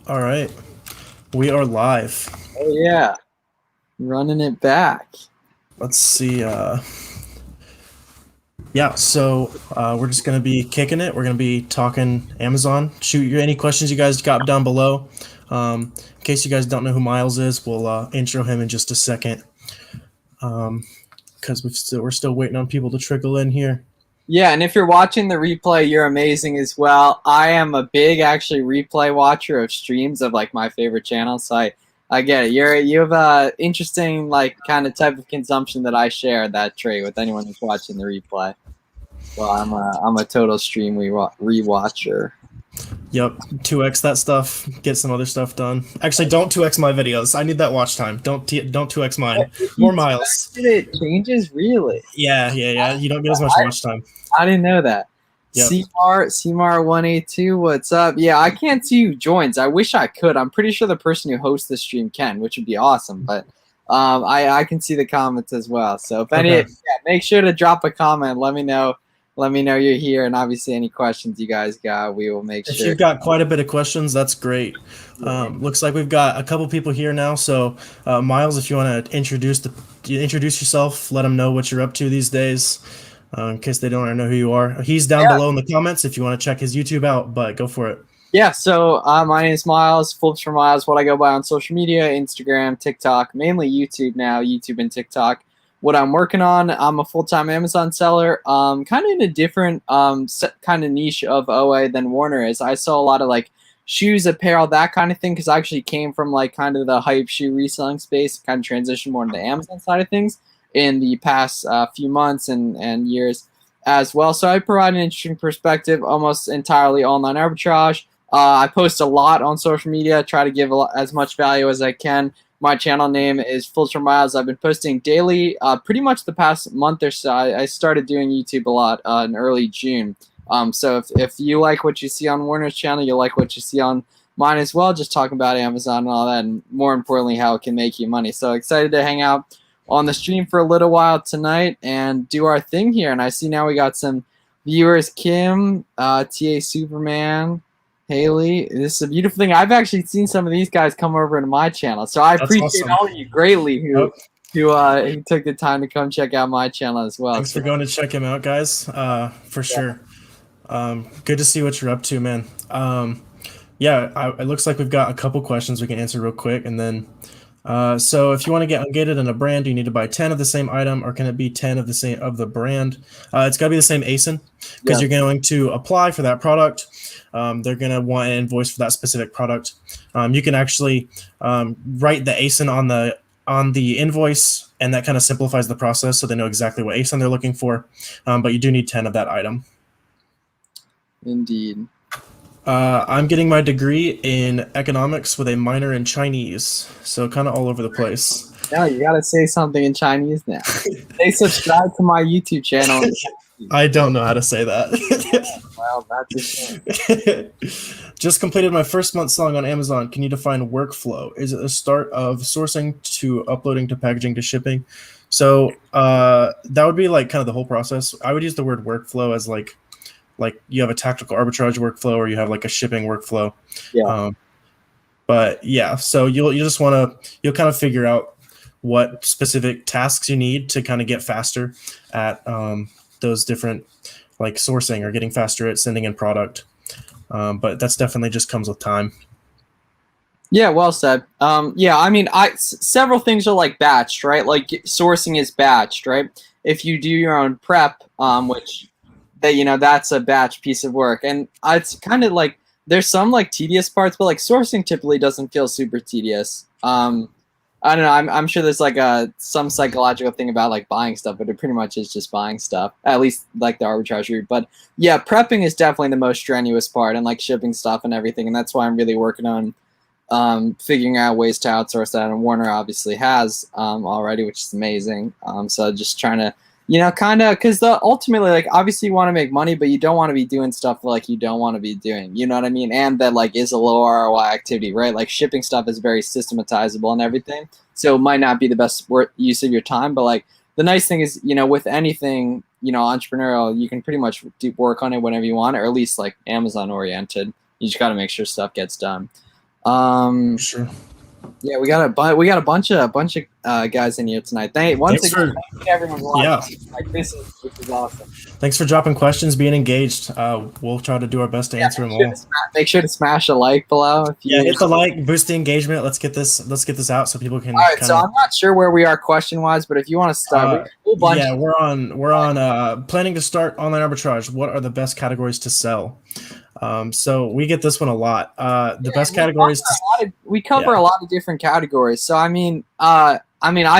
All right, we are live. Oh yeah, running it back. Let's see. Yeah, so we're just gonna be kicking it. We're gonna be talking Amazon. Shoot you any questions you guys got down below. In case you guys don't know who Miles is, we'll intro him in just a second. Because we're still waiting on people to trickle in here. Yeah, and if you're watching the replay, you're amazing as well. I am a big actually replay watcher of streams of like my favorite channels. So I get it. You have a interesting like kind of type of consumption that I share that trait with anyone who's watching the replay. So I'm a total stream rewatcher. Yep, 2x that stuff. Get some other stuff done. Actually, don't 2x my videos. I need that watch time. Don't 2x mine. If you More Miles. it changes really. Yeah. You don't get as much watch time. I didn't know that. Yep. CMAR182, what's up? Yeah, I can't see who joins. I wish I could. I'm pretty sure the person who hosts the stream can, which would be awesome. But I can see the comments as well. So if any, Okay. yeah, make sure to drop a comment. Let me know. Let me know you're here, and obviously any questions you guys got, we will make If sure. you've got quite a bit of questions, that's great. Looks like we've got a couple people here now. So, Miles, if you want to introduce yourself, let them know what you're up to these days, in case they don't know who you are. He's down below in the comments if you want to check his YouTube out. But go for it. Yeah, so my name is Miles, Flips4Miles, what I go by on social media, Instagram, TikTok, mainly YouTube now, YouTube and TikTok. What I'm working on, I'm a full-time Amazon seller, kind of in a different kind of niche of OA than Warner is. I saw a lot of like shoes, apparel, that kind of thing, because I actually came from like kind of the hype shoe reselling space, kind of transitioned more into the Amazon side of things in the past few months and years as well. So I provide an interesting perspective, almost entirely online arbitrage. I post a lot on social media, try to give as much value as I can. My channel name is Flips4Miles. I've been posting daily pretty much the past month or so. I started doing YouTube a lot in early June. So if you like what you see on Warner's channel, you'll like what you see on mine as well, just talking about Amazon and all that, and more importantly, how it can make you money. So excited to hang out on the stream for a little while tonight and do our thing here. And I see now we got some viewers, Kim, TA Superman, Haley. This is a beautiful thing. I've actually seen some of these guys come over into my channel, so I appreciate awesome. all of you greatly who Yep. who took the time to come check out my channel as well. Thanks So, for going to check him out, guys. For sure. Good to see what you're up to, man. It looks like we've got a couple questions we can answer real quick, and then so if you want to get ungated in a brand, do you need to buy 10 of the same item, or can it be 10 of the same of the brand? It's got to be the same ASIN, because yeah. you're going to apply for that product. They're going to want an invoice for that specific product. You can actually write the ASIN on the invoice, and that kind of simplifies the process, so they know exactly what ASIN they're looking for. But you do need 10 of that item. Indeed. I'm getting my degree in economics with a minor in Chinese, so kind of all over the place. Yeah, you gotta say something in Chinese now. They subscribe to my YouTube channel. I don't know how to say that. Well, that's a shame. Just completed my first month selling on Amazon. Can you define workflow? Is it the start of sourcing to uploading to packaging to shipping? So that would be like kind of the whole process. I would use the word workflow as like you have a tactical arbitrage workflow, or you have like a shipping workflow. Yeah. But yeah, so you'll kind of figure out what specific tasks you need to kind of get faster at those different, like sourcing or getting faster at sending in product. But that's definitely just comes with time. Yeah, well said. Yeah, I mean, several things are like batched, right? Like sourcing is batched, right? If you do your own prep, which that's a batch piece of work, and it's kind of like there's some like tedious parts, but like sourcing typically doesn't feel super tedious. I don't know. I'm sure there's like some psychological thing about like buying stuff, but it pretty much is just buying stuff. At least like the arbitrage route. But yeah, prepping is definitely the most strenuous part, and like shipping stuff and everything. And that's why I'm really working on figuring out ways to outsource that. And Warner obviously has already, which is amazing. So just trying to kind of, because ultimately, like, obviously you want to make money, but you don't want to be doing stuff like you don't want to be doing, you know what I mean? And that, like, is a low ROI activity, right? Like, shipping stuff is very systematizable and everything, so it might not be the best use of your time, but, like, the nice thing is, with anything, entrepreneurial, you can pretty much work on it whenever you want, or at least, like, Amazon-oriented. You just got to make sure stuff gets done. Sure. Yeah, we got a bunch of guys in here tonight. Once Thanks again, for thank you everyone watching. yeah. Like this is awesome. Thanks for dropping questions, being engaged. We'll try to do our best to Yeah, answer them all. make sure to smash a like below if you. Yeah, hit the like, boost the engagement. Let's get this out so people can All right, kind so of. I'm not sure where we are question wise, but if you want to start, we got a whole bunch. Yeah, we're on planning to start online arbitrage. What are the best categories to sell? So we get this one a lot. The best categories. We cover a lot of different categories. So I mean, I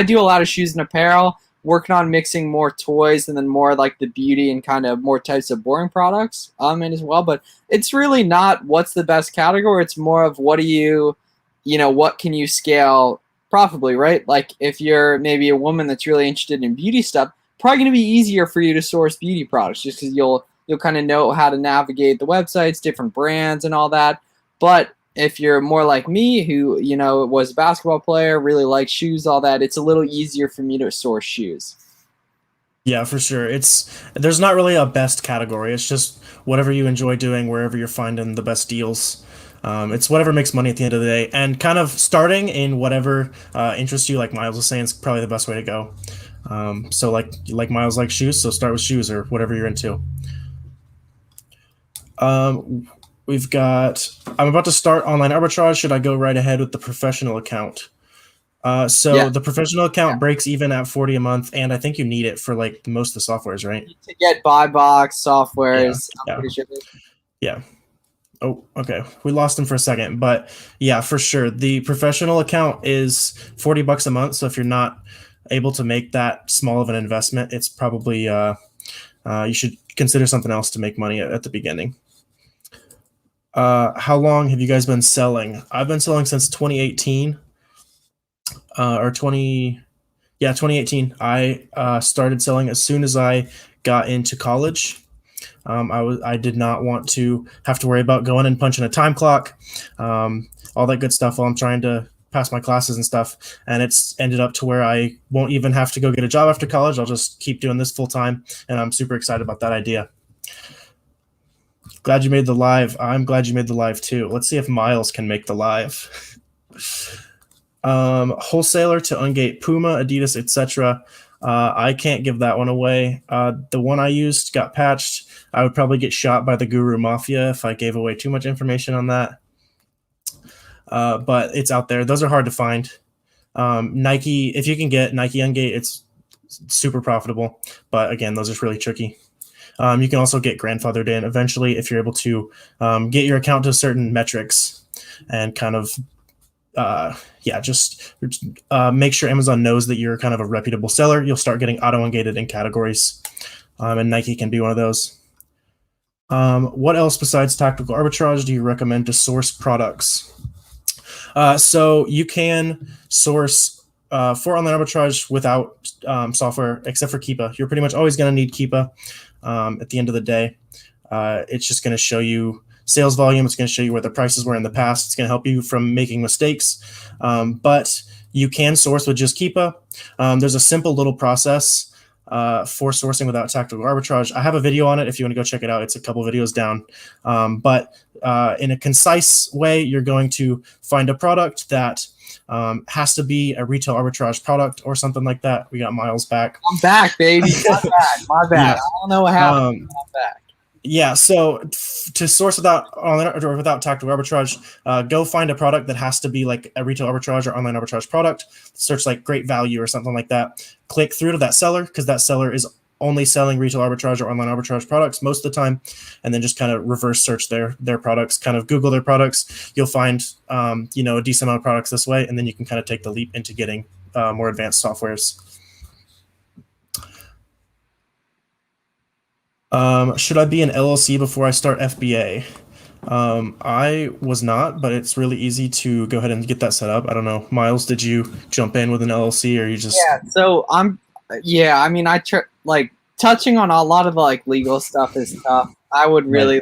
do a lot of shoes and apparel. Working on mixing more toys and then more like the beauty and kind of more types of boring products in as well. But it's really not what's the best category. It's more of what what can you scale profitably, right? Like if you're maybe a woman that's really interested in beauty stuff, probably going to be easier for you to source beauty products just because you'll kind of know how to navigate the websites, different brands, and all that. But if you're more like me, who was a basketball player, really likes shoes, all that, it's a little easier for me to source shoes. Yeah, for sure. There's not really a best category. It's just whatever you enjoy doing, wherever you're finding the best deals. It's whatever makes money at the end of the day, and kind of starting in whatever interests you. Like Miles was saying, is probably the best way to go. So like Miles likes shoes, so start with shoes or whatever you're into. We've got. I'm about to start online arbitrage. Should I go right ahead with the professional account? The professional account breaks even at 40 a month, and I think you need it for like most of the softwares, right? To get buy box softwares, yeah. I'm pretty sure. Yeah. Oh, okay. We lost him for a second, but yeah, for sure. The professional account is $40 a month. So if you're not able to make that small of an investment, it's probably you should consider something else to make money at the beginning. How long have you guys been selling? I've been selling since 2018 or 2018. I started selling as soon as I got into college. I did not want to have to worry about going and punching a time clock, all that good stuff while I'm trying to pass my classes and stuff. And it's ended up to where I won't even have to go get a job after college. I'll just keep doing this full time, and I'm super excited about that idea. Glad you made the live. I'm glad you made the live too. Let's see if Miles can make the live. Wholesaler to Ungate, Puma, Adidas, etc. I can't give that one away. The one I used got patched. I would probably get shot by the Guru Mafia if I gave away too much information on that. But it's out there. Those are hard to find. Nike, if you can get Nike Ungate, it's super profitable. But again, those are really tricky. You can also get grandfathered in eventually if you're able to get your account to certain metrics and kind of just make sure Amazon knows that you're kind of a reputable seller. You'll start getting auto-ungated in categories, and Nike can be one of those. What else besides tactical arbitrage do you recommend to source products? So you can source for online arbitrage without software, except for Keepa. You're pretty much always going to need Keepa at the end of the day. It's just going to show you sales volume. It's going to show you where the prices were in the past. It's going to help you from making mistakes. But you can source with just Keepa. There's a simple little process for sourcing without tactical arbitrage. I have a video on it if you want to go check it out. It's a couple videos down. But in a concise way, you're going to find a product that has to be a retail arbitrage product or something like that. We got Miles back. I'm back, baby. My bad. Yeah. I don't know what happened. I'm back. Yeah, so to source without tactical arbitrage, go find a product that has to be like a retail arbitrage or online arbitrage product. Search like great value or something like that. Click through to that seller because that seller is only selling retail arbitrage or online arbitrage products most of the time, and then just kind of reverse search their products, kind of Google their products. You'll find a decent amount of products this way, and then you can kind of take the leap into getting more advanced softwares. Should I be an LLC before I start FBA? I was not, but it's really easy to go ahead and get that set up. I don't know. Miles, did you jump in with an LLC or you just... Yeah, so I mean, like touching on a lot of the like legal stuff is tough. I would really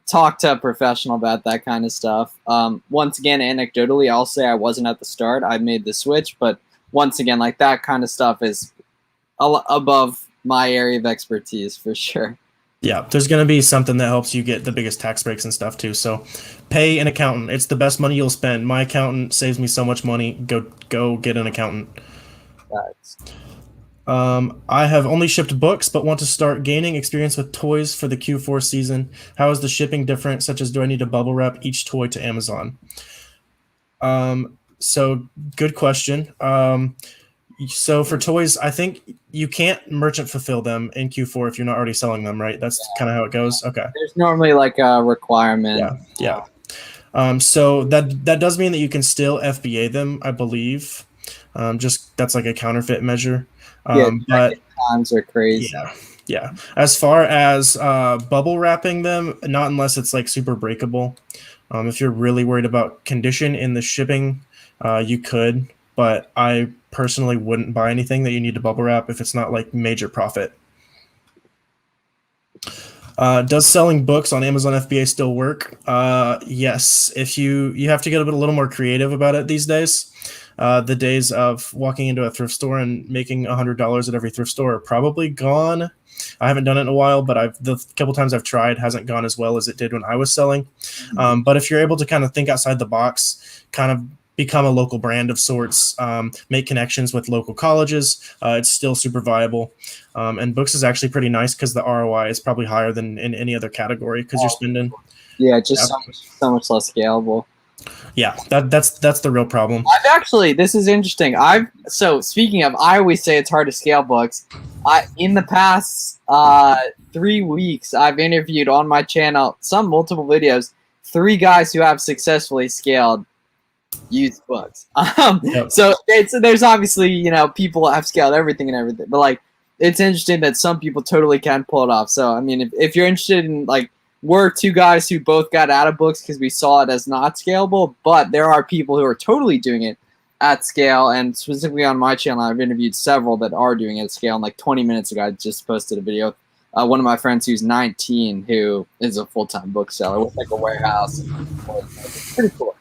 talk to a professional about that kind of stuff. Once again, anecdotally, I'll say I wasn't at the start. I made the switch, but once again, like that kind of stuff is above my area of expertise for sure. Yeah, there's going to be something that helps you get the biggest tax breaks and stuff too. So pay an accountant. It's the best money you'll spend. My accountant saves me so much money. Go get an accountant. That's I have only shipped books, but want to start gaining experience with toys for the Q4 season. How is the shipping different? Such as, do I need to bubble wrap each toy to Amazon? So good question. So for toys, I think you can't merchant fulfill them in Q4 if you're not already selling them, right? That's kind of how it goes. Okay. there's normally like a requirement. Yeah. Yeah. So that does mean that you can still FBA them, I believe. Just that's like a counterfeit measure. Yeah, But times are crazy. yeah, yeah. As far as bubble wrapping them, not unless it's like super breakable. If you're really worried about condition in the shipping, you could. But I personally wouldn't buy anything that you need to bubble wrap if it's not like major profit. Does selling books on Amazon FBA still work? Yes. If you have to get a little more creative about it these days. The days of walking into a thrift store and making $100 at every thrift store are probably gone. I haven't done it in a while, but the couple times I've tried hasn't gone as well as it did when I was selling. But if you're able to kind of think outside the box, kind of become a local brand of sorts, make connections with local colleges, it's still super viable. And books is actually pretty nice because the ROI is probably higher than in any other category because you're spending. Yeah, just so much less scalable. Yeah, that's the real problem. I've actually, this is interesting. So speaking of, I always say it's hard to scale books. In the past 3 weeks, I've interviewed on my channel multiple videos, 3 guys who have successfully scaled used books. Yep. So there's obviously people have scaled everything, but like it's interesting that some people totally can pull it off. So I mean, if you're interested in like. We're 2 guys who both got out of books because we saw it as not scalable, but there are people who are totally doing it at scale, and specifically on my channel, I've interviewed several that are doing it at scale. And like 20 minutes ago, I just posted a video. One of my friends who's 19 who is a full-time bookseller with like a warehouse. It's pretty cool.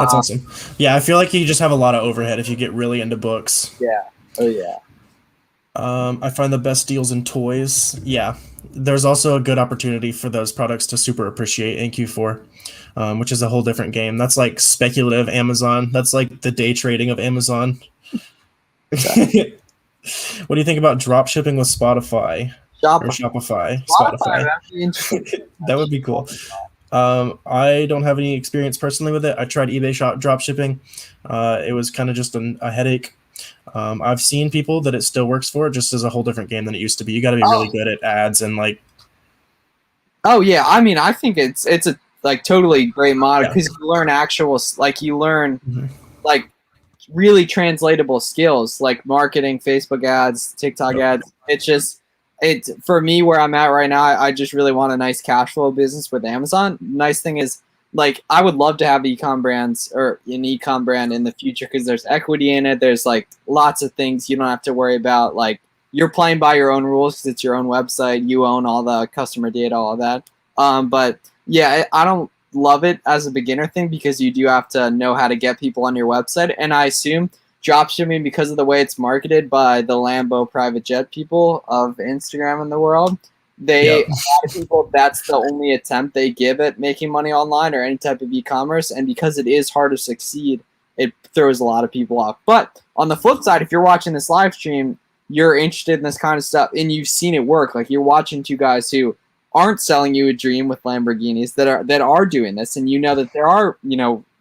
That's awesome. Yeah, I feel like you just have a lot of overhead if you get really into books. Yeah. Oh, yeah. I find the best deals in toys. Yeah, there's also a good opportunity for those products to super appreciate in Q4, which is a whole different game. That's like speculative Amazon. That's like the day trading of Amazon. Exactly. What do you think about drop shipping with Spotify? Or Shopify? Spotify. That would be cool. I don't have any experience personally with it. I tried eBay drop shipping. It was kind of just a headache. I've seen people that it still works for. It just is a whole different game than it used to be. You got to be really good at ads and like. Oh yeah, I mean, I think it's a like totally great model because you learn like really translatable skills like marketing, Facebook ads, TikTok ads. It's for me where I'm at right now. I just really want a nice cash flow business with Amazon. Nice thing is, like, I would love to have e-com brands or an e-com brand in the future because there's equity in it. There's like lots of things you don't have to worry about. Like you're playing by your own rules because it's your own website. You own all the customer data, all of that. But yeah, I don't love it as a beginner thing because you do have to know how to get people on your website. And I assume dropshipping, because of the way it's marketed by the Lambo private jet people of Instagram in the world, a lot of people, that's the only attempt they give at making money online or any type of e-commerce. And because it is hard to succeed, it throws a lot of people off. But on the flip side, if you're watching this live stream, you're interested in this kind of stuff and you've seen it work. Like you're watching 2 guys who aren't selling you a dream with Lamborghinis that are doing this. And you know that there are,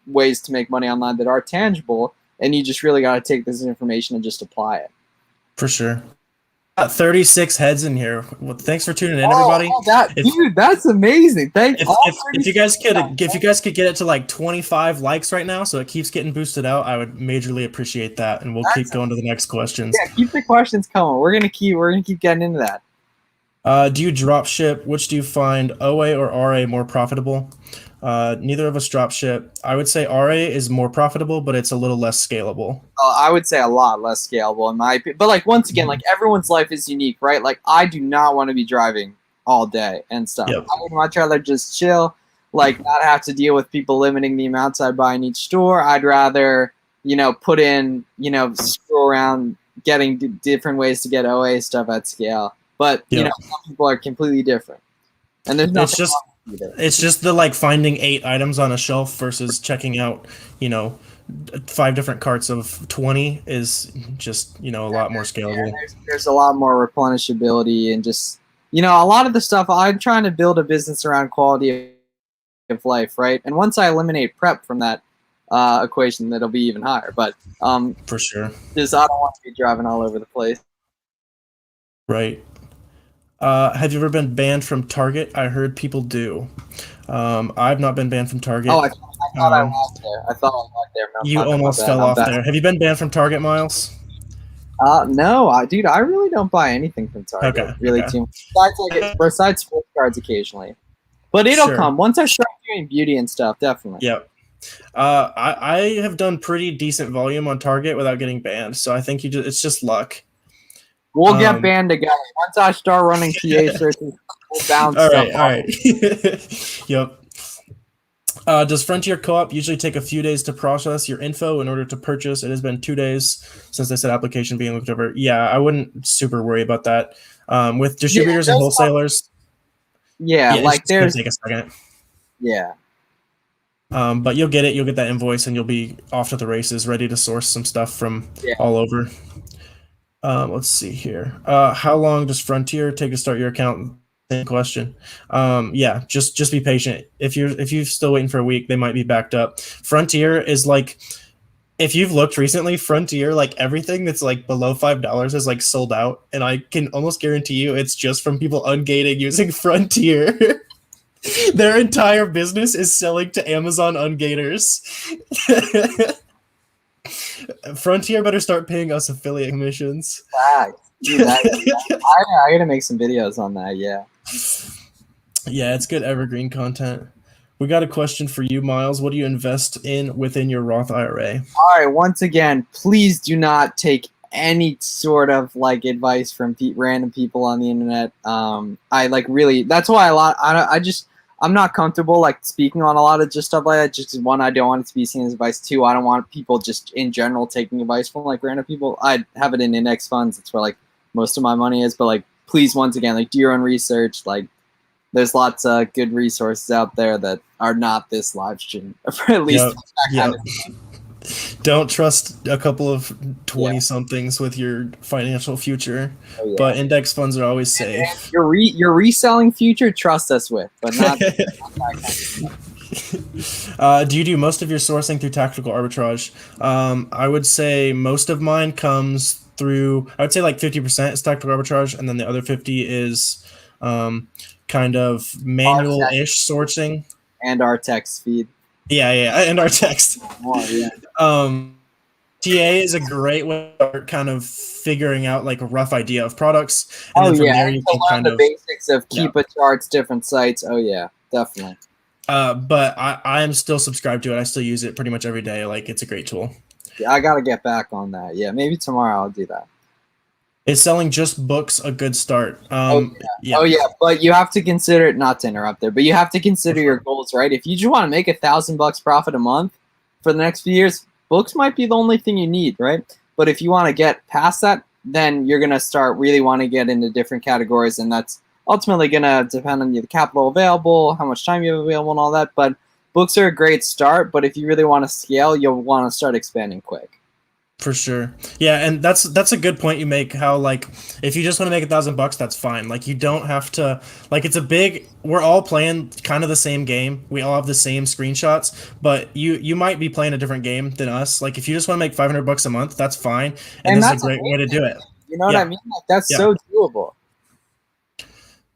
ways to make money online that are tangible. And you just really got to take this information and just apply it. For sure. 36 heads in here. Well, thanks for tuning in, everybody. Dude, that's amazing. Thanks. If you guys could get it to like 25 likes right now, so it keeps getting boosted out, I would majorly appreciate that, and we'll keep going to the next questions. Yeah, keep the questions coming. We're gonna keep getting into that. Do you drop ship? Which do you find, OA or RA, more profitable? Neither of us drop ship. I would say RA is more profitable, but it's a little less scalable. I would say a lot less scalable in my opinion. But like once again, like everyone's life is unique, right? Like I do not want to be driving all day and stuff. Yep. I would much rather just chill, like not have to deal with people limiting the amounts I buy in each store. I'd rather, put in, screw around getting different ways to get OA stuff at scale. But some people are completely different. And there's nothing It's just wrong with either. it's just the like finding 8 items on a shelf versus checking out, 5 different carts of 20 is just, a lot more scalable. There's a lot more replenishability and just a lot of the stuff. I'm trying to build a business around quality of life, right? And once I eliminate prep from that equation, that'll be even higher. But For sure. just I don't want to be driving all over the place. Right. Have you ever been banned from Target? I heard people do. I've not been banned from Target. Oh, I thought I walked there. I thought I walked there. No, You almost fell off there. Have you been banned from Target, Miles? No, dude, I really don't buy anything from Target. Okay, Really, okay. too much. Besides sports cards occasionally, but it'll Sure. come once I start doing beauty and stuff. Definitely. Yep. I have done pretty decent volume on Target without getting banned, so I think it's just luck. We'll get banned together once I start running TA searches. We'll bounce All stuff right. off. Yep. Does Frontier Co-op usually take a few days to process your info in order to purchase? It has been 2 days since they said application being looked over. Yeah, I wouldn't super worry about that. With distributors and wholesalers. Yeah, like it's gonna there's. take a second. Yeah. But you'll get it. You'll get that invoice, and you'll be off to the races, ready to source some stuff from all over. Let's see here. How long does Frontier take to start your account? Same question. Yeah, just be patient. If you're still waiting for a week, they might be backed up. Frontier is like, if you've looked recently, Frontier, like everything that's like below $5 is like sold out, and I can almost guarantee you it's just from people ungating using Frontier. Their entire business is selling to Amazon ungaters. Frontier better start paying us affiliate commissions. Dude, I gotta make some videos on that. Yeah. Yeah, it's good evergreen content. We got a question for you, Miles. What do you invest in within your Roth IRA? All right. Once again, please do not take any sort of like advice from random people on the internet. I like really. That's why I'm not comfortable like speaking on a lot of just stuff like that. Just one, I don't want it to be seen as advice. Two, I don't want people just in general taking advice from like random people. I have it in index funds. That's where like most of my money is. But like, please, once again, like do your own research. Like, there's lots of good resources out there that are not this live stream, or at least kind of. Don't trust a couple of 20-somethings with your financial future, but index funds are always safe. Your reselling future, trust us with, but not. Do you do most of your sourcing through tactical arbitrage? I would say most of mine comes through. I would say like 50% is tactical arbitrage, and then the other 50 is kind of manual-ish sourcing. And our text feed. Yeah, and our text. TA is a great way to start kind of figuring out like a rough idea of products. And then from there you can kind of the basics of Keepa charts, different sites. Oh yeah, definitely. But I am still subscribed to it. I still use it pretty much every day. Like, it's a great tool. Yeah, I gotta get back on that. Yeah, maybe tomorrow I'll do that. Is selling just books a good start? Oh yeah, but you have to consider, not to interrupt there, but you have to consider your goals, right? If you just want to make $1,000 profit a month for the next few years, books might be the only thing you need, right? But if you want to get past that, then you're gonna start really want to get into different categories, and that's ultimately gonna depend on the capital available, how much time you have available, and all that. But books are a great start, but if you really want to scale, you'll want to start expanding quick. For sure. Yeah, and that's a good point you make, how like if you just want to make $1,000, that's fine. Like, you don't have to, like, we're all playing kind of the same game. We all have the same screenshots, but you might be playing a different game than us. Like, if you just want to make $500 a month, that's fine. And this is a great way to do it. You know what I mean? Like, that's so doable.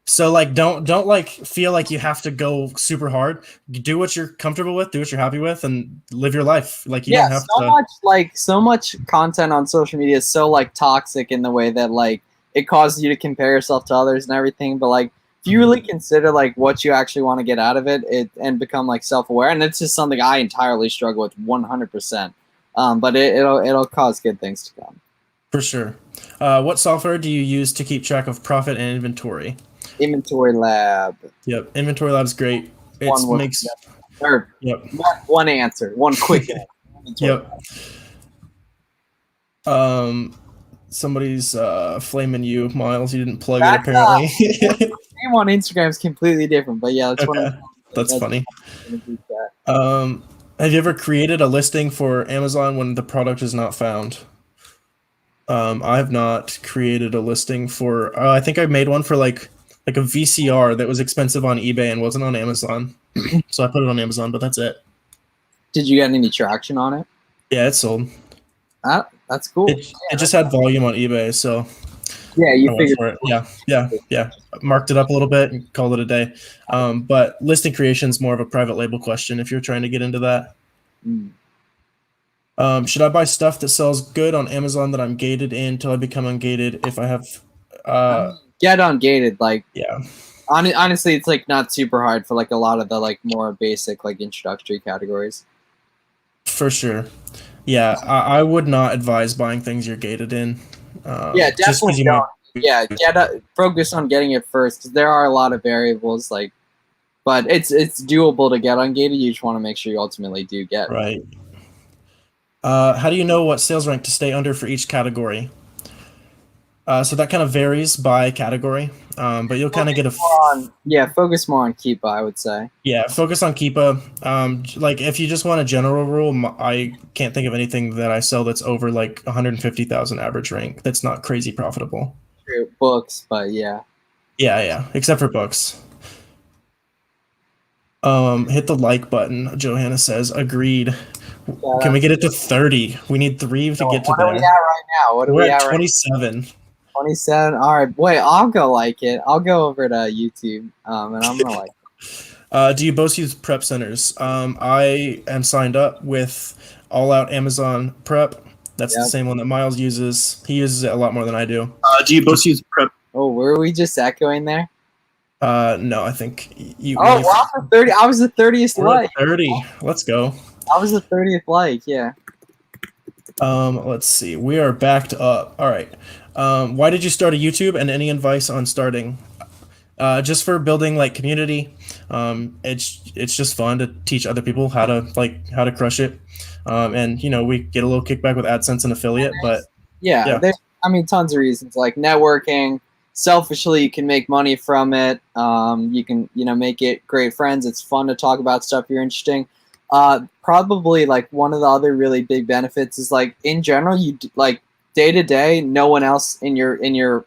So like don't like feel like you have to go super hard. Do what you're comfortable with, do what you're happy with, and live your life. Like, you don't have to. So much content on social media is so like toxic in the way that like it causes you to compare yourself to others and everything. But like, if you really consider like what you actually want to get out of it, and become like self-aware, and it's just something I entirely struggle with 100%. But it'll cause good things to come. For sure. What software do you use to keep track of profit and inventory? Inventory Lab. Yep, Inventory Lab's great. One answer, one quick answer. Somebody's flaming you, Miles. You didn't plug it apparently. name on Instagram is completely different, but yeah, that's Okay, that's funny. that. Have you ever created a listing for Amazon when the product is not found? I have not created a listing for. I think I made one for like a VCR that was expensive on eBay and wasn't on Amazon, so I put it on Amazon. But that's it. Did you get any traction on it? Yeah, it sold. That's cool. It just had volume on eBay, so yeah, you I went figured. for it. Yeah. Marked it up a little bit and called it a day. But listing creation is more of a private label question if you're trying to get into that. Should I buy stuff that sells good on Amazon that I'm gated in until I become ungated if I have get ungated? Like, yeah. Honestly, it's like not super hard for like a lot of the like more basic like introductory categories. For sure. Yeah, I would not advise buying things you're gated in. Yeah, definitely don't. Yeah, focus on getting it first because there are a lot of variables. Like, but it's doable to get ungated. You just want to make sure you ultimately do get right. How do you know what sales rank to stay under for each category? So that kind of varies by category, but you'll kind of get focus more on Keepa, I would say. Yeah, focus on Keepa. Like if you just want a general rule, I can't think of anything that I sell that's over like 150,000 average rank. That's not crazy profitable. True. Books, but yeah. Yeah, except for books. Hit the like button. Johanna says, agreed. Can we get it to 30? We need 3 to get to there. What are we at right now? We're at 27. 27. All right, wait. I'll go like it. I'll go over to YouTube, and I'm gonna like it. Do you both use prep centers? I am signed up with All Out Amazon Prep. That's the same one that Miles uses. He uses it a lot more than I do. Do you both use prep? Oh, were we just echoing there? No, I think you. Oh, wow, 30. I was the 30th like. 30. Let's go. I was the 30th like. Yeah. Let's see. We are backed up. All right. Why did you start a YouTube, and any advice on starting? Just for building like community. It's just fun to teach other people how to crush it. And we get a little kickback with AdSense and affiliate, but yeah. There's, tons of reasons like networking. Selfishly, you can make money from it. You can make it great friends. It's fun to talk about stuff you're interesting. Probably like one of the other really big benefits is like in general, you like day to day, no one else in your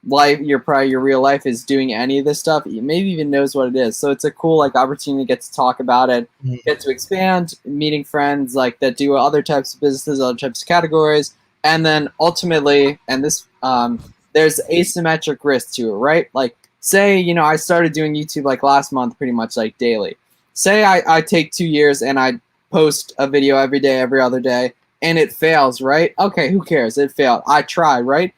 life, your real life is doing any of this stuff. Maybe even knows what it is. So it's a cool like opportunity to get to talk about it, get to expand, meeting friends like that do other types of businesses, other types of categories, and then ultimately, and this there's asymmetric risk to it, right? Like say I started doing YouTube like last month, pretty much like daily. Say I take 2 years and I post a video every day, every other day, and it fails, right? Okay, who cares? It failed. I tried, right?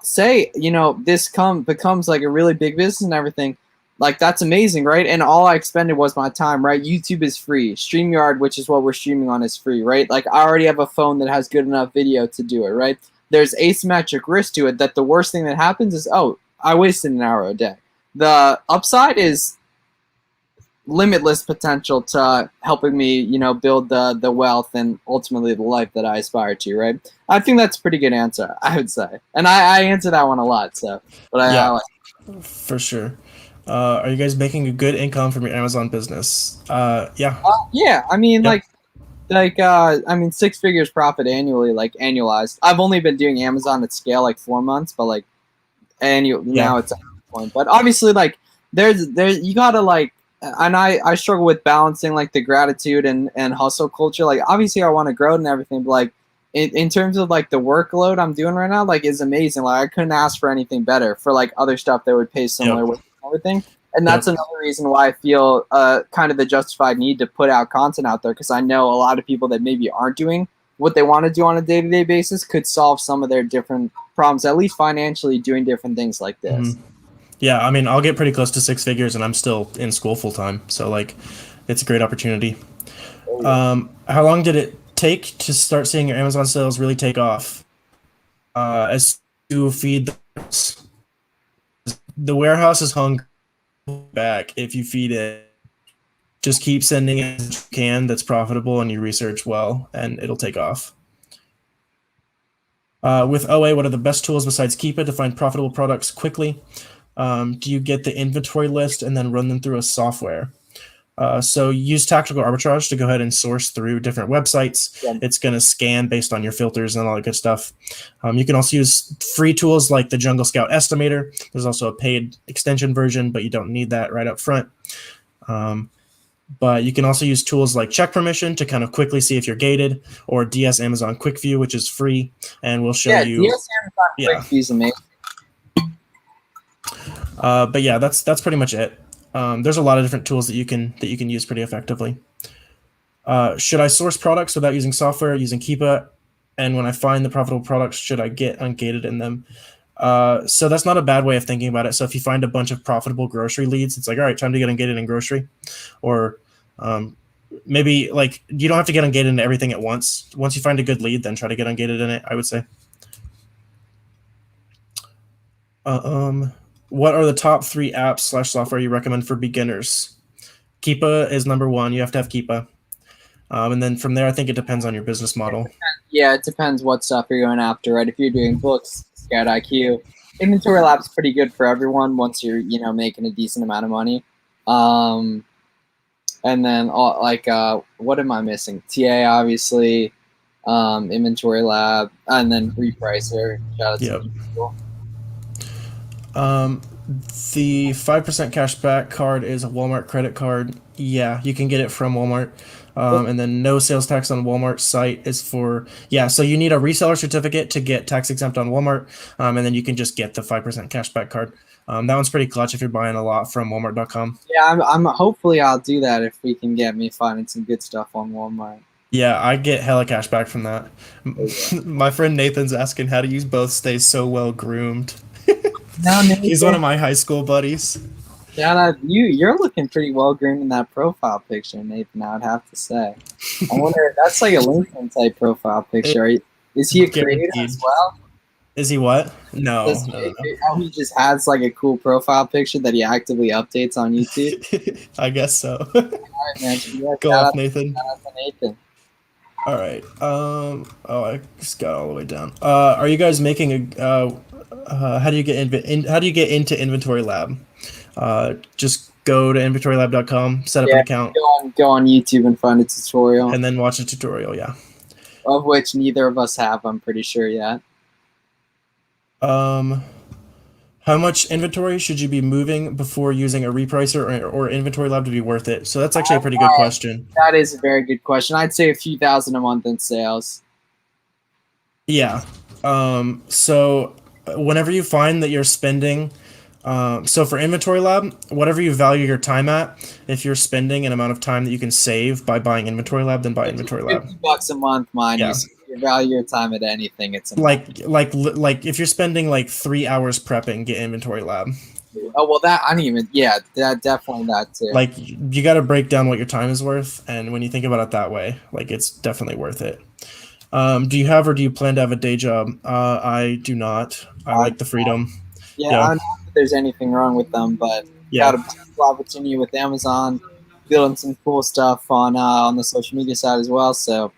Say, this becomes like a really big business and everything. Like, that's amazing, right? And all I expended was my time, right? YouTube is free. StreamYard, which is what we're streaming on, is free, right? Like, I already have a phone that has good enough video to do it, right? There's asymmetric risk to it that the worst thing that happens is, oh, I wasted an hour a day. The upside is limitless potential to helping me, build the wealth and ultimately the life that I aspire to, right? I think that's a pretty good answer, I would say. And I answer that one a lot, so. But I like for sure. Are you guys making a good income from your Amazon business? Yeah. Yeah, like 6 figures profit annually, like annualized. I've only been doing Amazon at scale like 4 months, but like now it's at a point. But obviously, like there's you gotta like. And I struggle with balancing like the gratitude and hustle culture. Like obviously I want to grow and everything, but like in terms of like the workload I'm doing right now, like is amazing. Like I couldn't ask for anything better for like other stuff that would pay similar with everything. And that's another reason why I feel kind of the justified need to put out content out there, because I know a lot of people that maybe aren't doing what they want to do on a day-to-day basis could solve some of their different problems, at least financially, doing different things like this. Yeah, I'll get pretty close to 6 figures and I'm still in school full time. So like it's a great opportunity. How long did it take to start seeing your Amazon sales really take off? As you feed the warehouse is hungry back. If you feed it, just keep sending it as you can that's profitable and you research well and it'll take off. With OA, what are the best tools besides Keepa to find profitable products quickly? Do you get the inventory list and then run them through a software? So use tactical arbitrage to go ahead and source through different websites. Yeah. It's going to scan based on your filters and all that good stuff. You can also use free tools like the Jungle Scout Estimator. There's also a paid extension version, but you don't need that right up front. But you can also use tools like Check Permission to kind of quickly see if you're gated, or DS Amazon Quick View, which is free and will show you. DS Amazon Quick View is amazing. But yeah, that's pretty much it. There's a lot of different tools that you can use pretty effectively. Should I source products without using software, using Keepa? And when I find the profitable products, should I get ungated in them? So that's not a bad way of thinking about it. So if you find a bunch of profitable grocery leads, it's like, all right, time to get ungated in grocery. Or maybe like you don't have to get ungated into everything at once. Once you find a good lead, then try to get ungated in it, I would say. What are the top 3 apps / software you recommend for beginners? Keepa is number 1. You have to have Keepa. And then from there, I think it depends on your business model. Yeah, it depends what stuff you're going after, right? If you're doing books, Scout IQ, Inventory Lab's pretty good for everyone once you're, making a decent amount of money. And then what am I missing? TA, obviously, Inventory Lab, and then Repricer. Shout out to people. The 5% cashback card is a Walmart credit card. Yeah, you can get it from Walmart. And then no sales tax on Walmart site is for, so you need a reseller certificate to get tax exempt on Walmart. And then you can just get the 5% cashback card. That one's pretty clutch if you're buying a lot from Walmart.com. Yeah, I'm hopefully I'll do that if we can get me finding some good stuff on Walmart. Yeah, I get hella cashback from that. My friend Nathan's asking how to use both stays so well groomed. No, he's one of my high school buddies. Yeah, you're looking pretty well groomed in that profile picture, Nathan, I would have to say. I wonder, that's like a LinkedIn type profile picture. Is he a creator as well? Is he what? No. He just has like a cool profile picture that he actively updates on YouTube? I guess so. All right, man. Go off, Nathan. Shout out to Nathan. All right. I just got all the way down. Are you guys making a? How do you get into Inventory Lab? Just go to inventorylab.com, set up an account. Go on YouTube and find a tutorial. And then watch a tutorial, yeah. Of which neither of us have, I'm pretty sure, yet. How much inventory should you be moving before using a repricer or Inventory Lab to be worth it? So that's actually a pretty good question. That is a very good question. I'd say a few thousand a month in sales. Yeah. So whenever you find that you're spending, so for Inventory Lab, whatever you value your time at, if you're spending an amount of time that you can save by buying Inventory Lab, then buy Inventory Lab. $50 a month, mind you. You value your time at anything. It's like if you're spending like 3 hours prepping, get Inventory Lab. Oh well, that I don't even. Yeah, that definitely that too. Like you got to break down what your time is worth, and when you think about it that way, like it's definitely worth it. Do you have or do you plan to have a day job? I do not. I like the freedom. Yeah, I don't know if there's anything wrong with them, but got a cool opportunity with Amazon, building some cool stuff on the social media side as well. So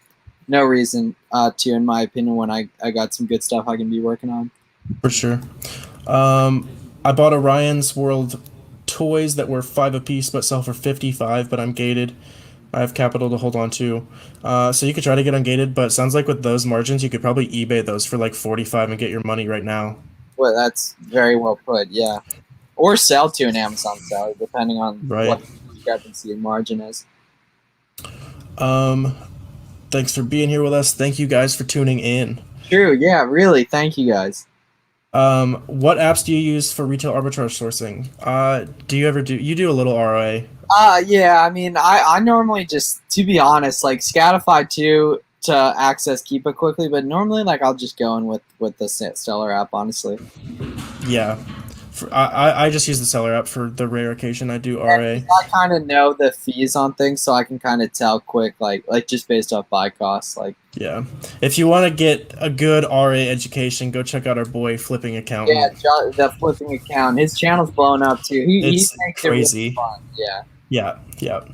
no reason to, in my opinion, when I got some good stuff I can be working on. For sure. I bought Orion's World toys that were $5 a piece but sell for $55, but I'm gated. I have capital to hold on to. So you could try to get ungated, but it sounds like with those margins, you could probably eBay those for like $45 and get your money right now. Well, that's very well put, yeah. Or sell to an Amazon seller, depending on what the discrepancy in margin is. Thanks for being here with us. Thank you guys for tuning in. True, yeah, really. Thank you guys. What apps do you use for retail arbitrage sourcing? Do you do a little ROA? Yeah, I mean, I normally just, to be honest, like Scatify too to access Keepa quickly, but normally like I'll just go in with the seller app, honestly. Yeah. I just use the seller app for the rare occasion I do RA. I kind of know the fees on things, so I can kind of tell quick, like just based off buy costs. Like, yeah, if you want to get a good RA education, go check out our boy Flipping Account. Yeah, the Flipping Account. His channel's blown up too. He makes crazy. it really fun. Yeah. Yeah.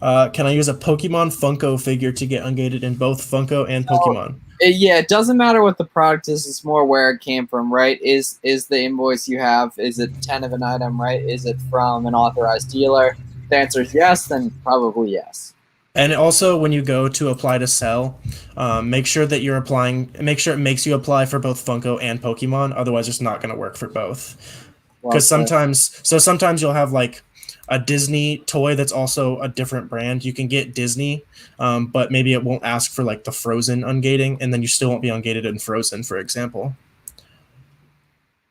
Can I use a Pokemon Funko figure to get ungated in both Funko and Pokemon? Yeah, it doesn't matter what the product is. It's more where it came from, right? Is the invoice you have, is it 10 of an item, right? Is it from an authorized dealer? If the answer is yes, then probably yes. And also, when you go to apply to sell, make sure that you're applying. Make sure it makes you apply for both Funko and Pokemon. Otherwise, it's not going to work for both. Well Because said. sometimes you'll have like a Disney toy that's also a different brand. You can get Disney, but maybe it won't ask for like the Frozen ungating, and then you still won't be ungated in Frozen, for example.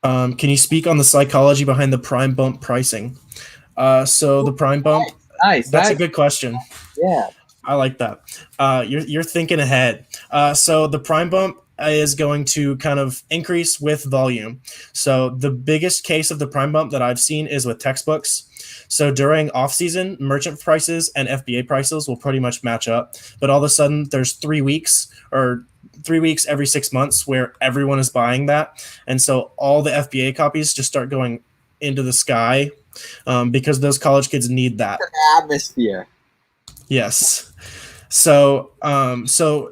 Can you speak on the psychology behind the prime bump pricing? So the prime bump, Nice. that's a good question. Yeah. I like that. You're thinking ahead. So the prime bump is going to kind of increase with volume. So the biggest case of the prime bump that I've seen is with textbooks. So during off season, merchant prices and FBA prices will pretty much match up. But all of a sudden, there's 3 weeks or 3 weeks every 6 months where everyone is buying that, and so all the FBA copies just start going into the sky because those college kids need that. Atmosphere. Yes. So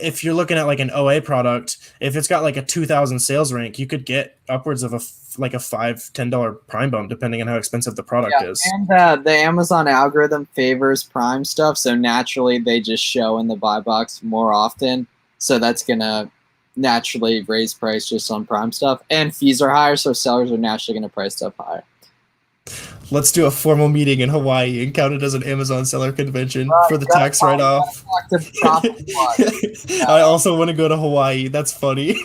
if you're looking at like an OA product, if it's got like a 2,000 sales rank, you could get upwards of like a $5-10 prime bump depending on how expensive the product is. And the Amazon algorithm favors Prime stuff, so naturally they just show in the buy box more often. So that's gonna naturally raise price just on Prime stuff, and fees are higher, so sellers are naturally gonna price stuff higher. Let's do a formal meeting in Hawaii and count it as an Amazon seller convention for the Gotta tax talk- write-off. gotta talk to Profit I also want to go to Hawaii. That's funny.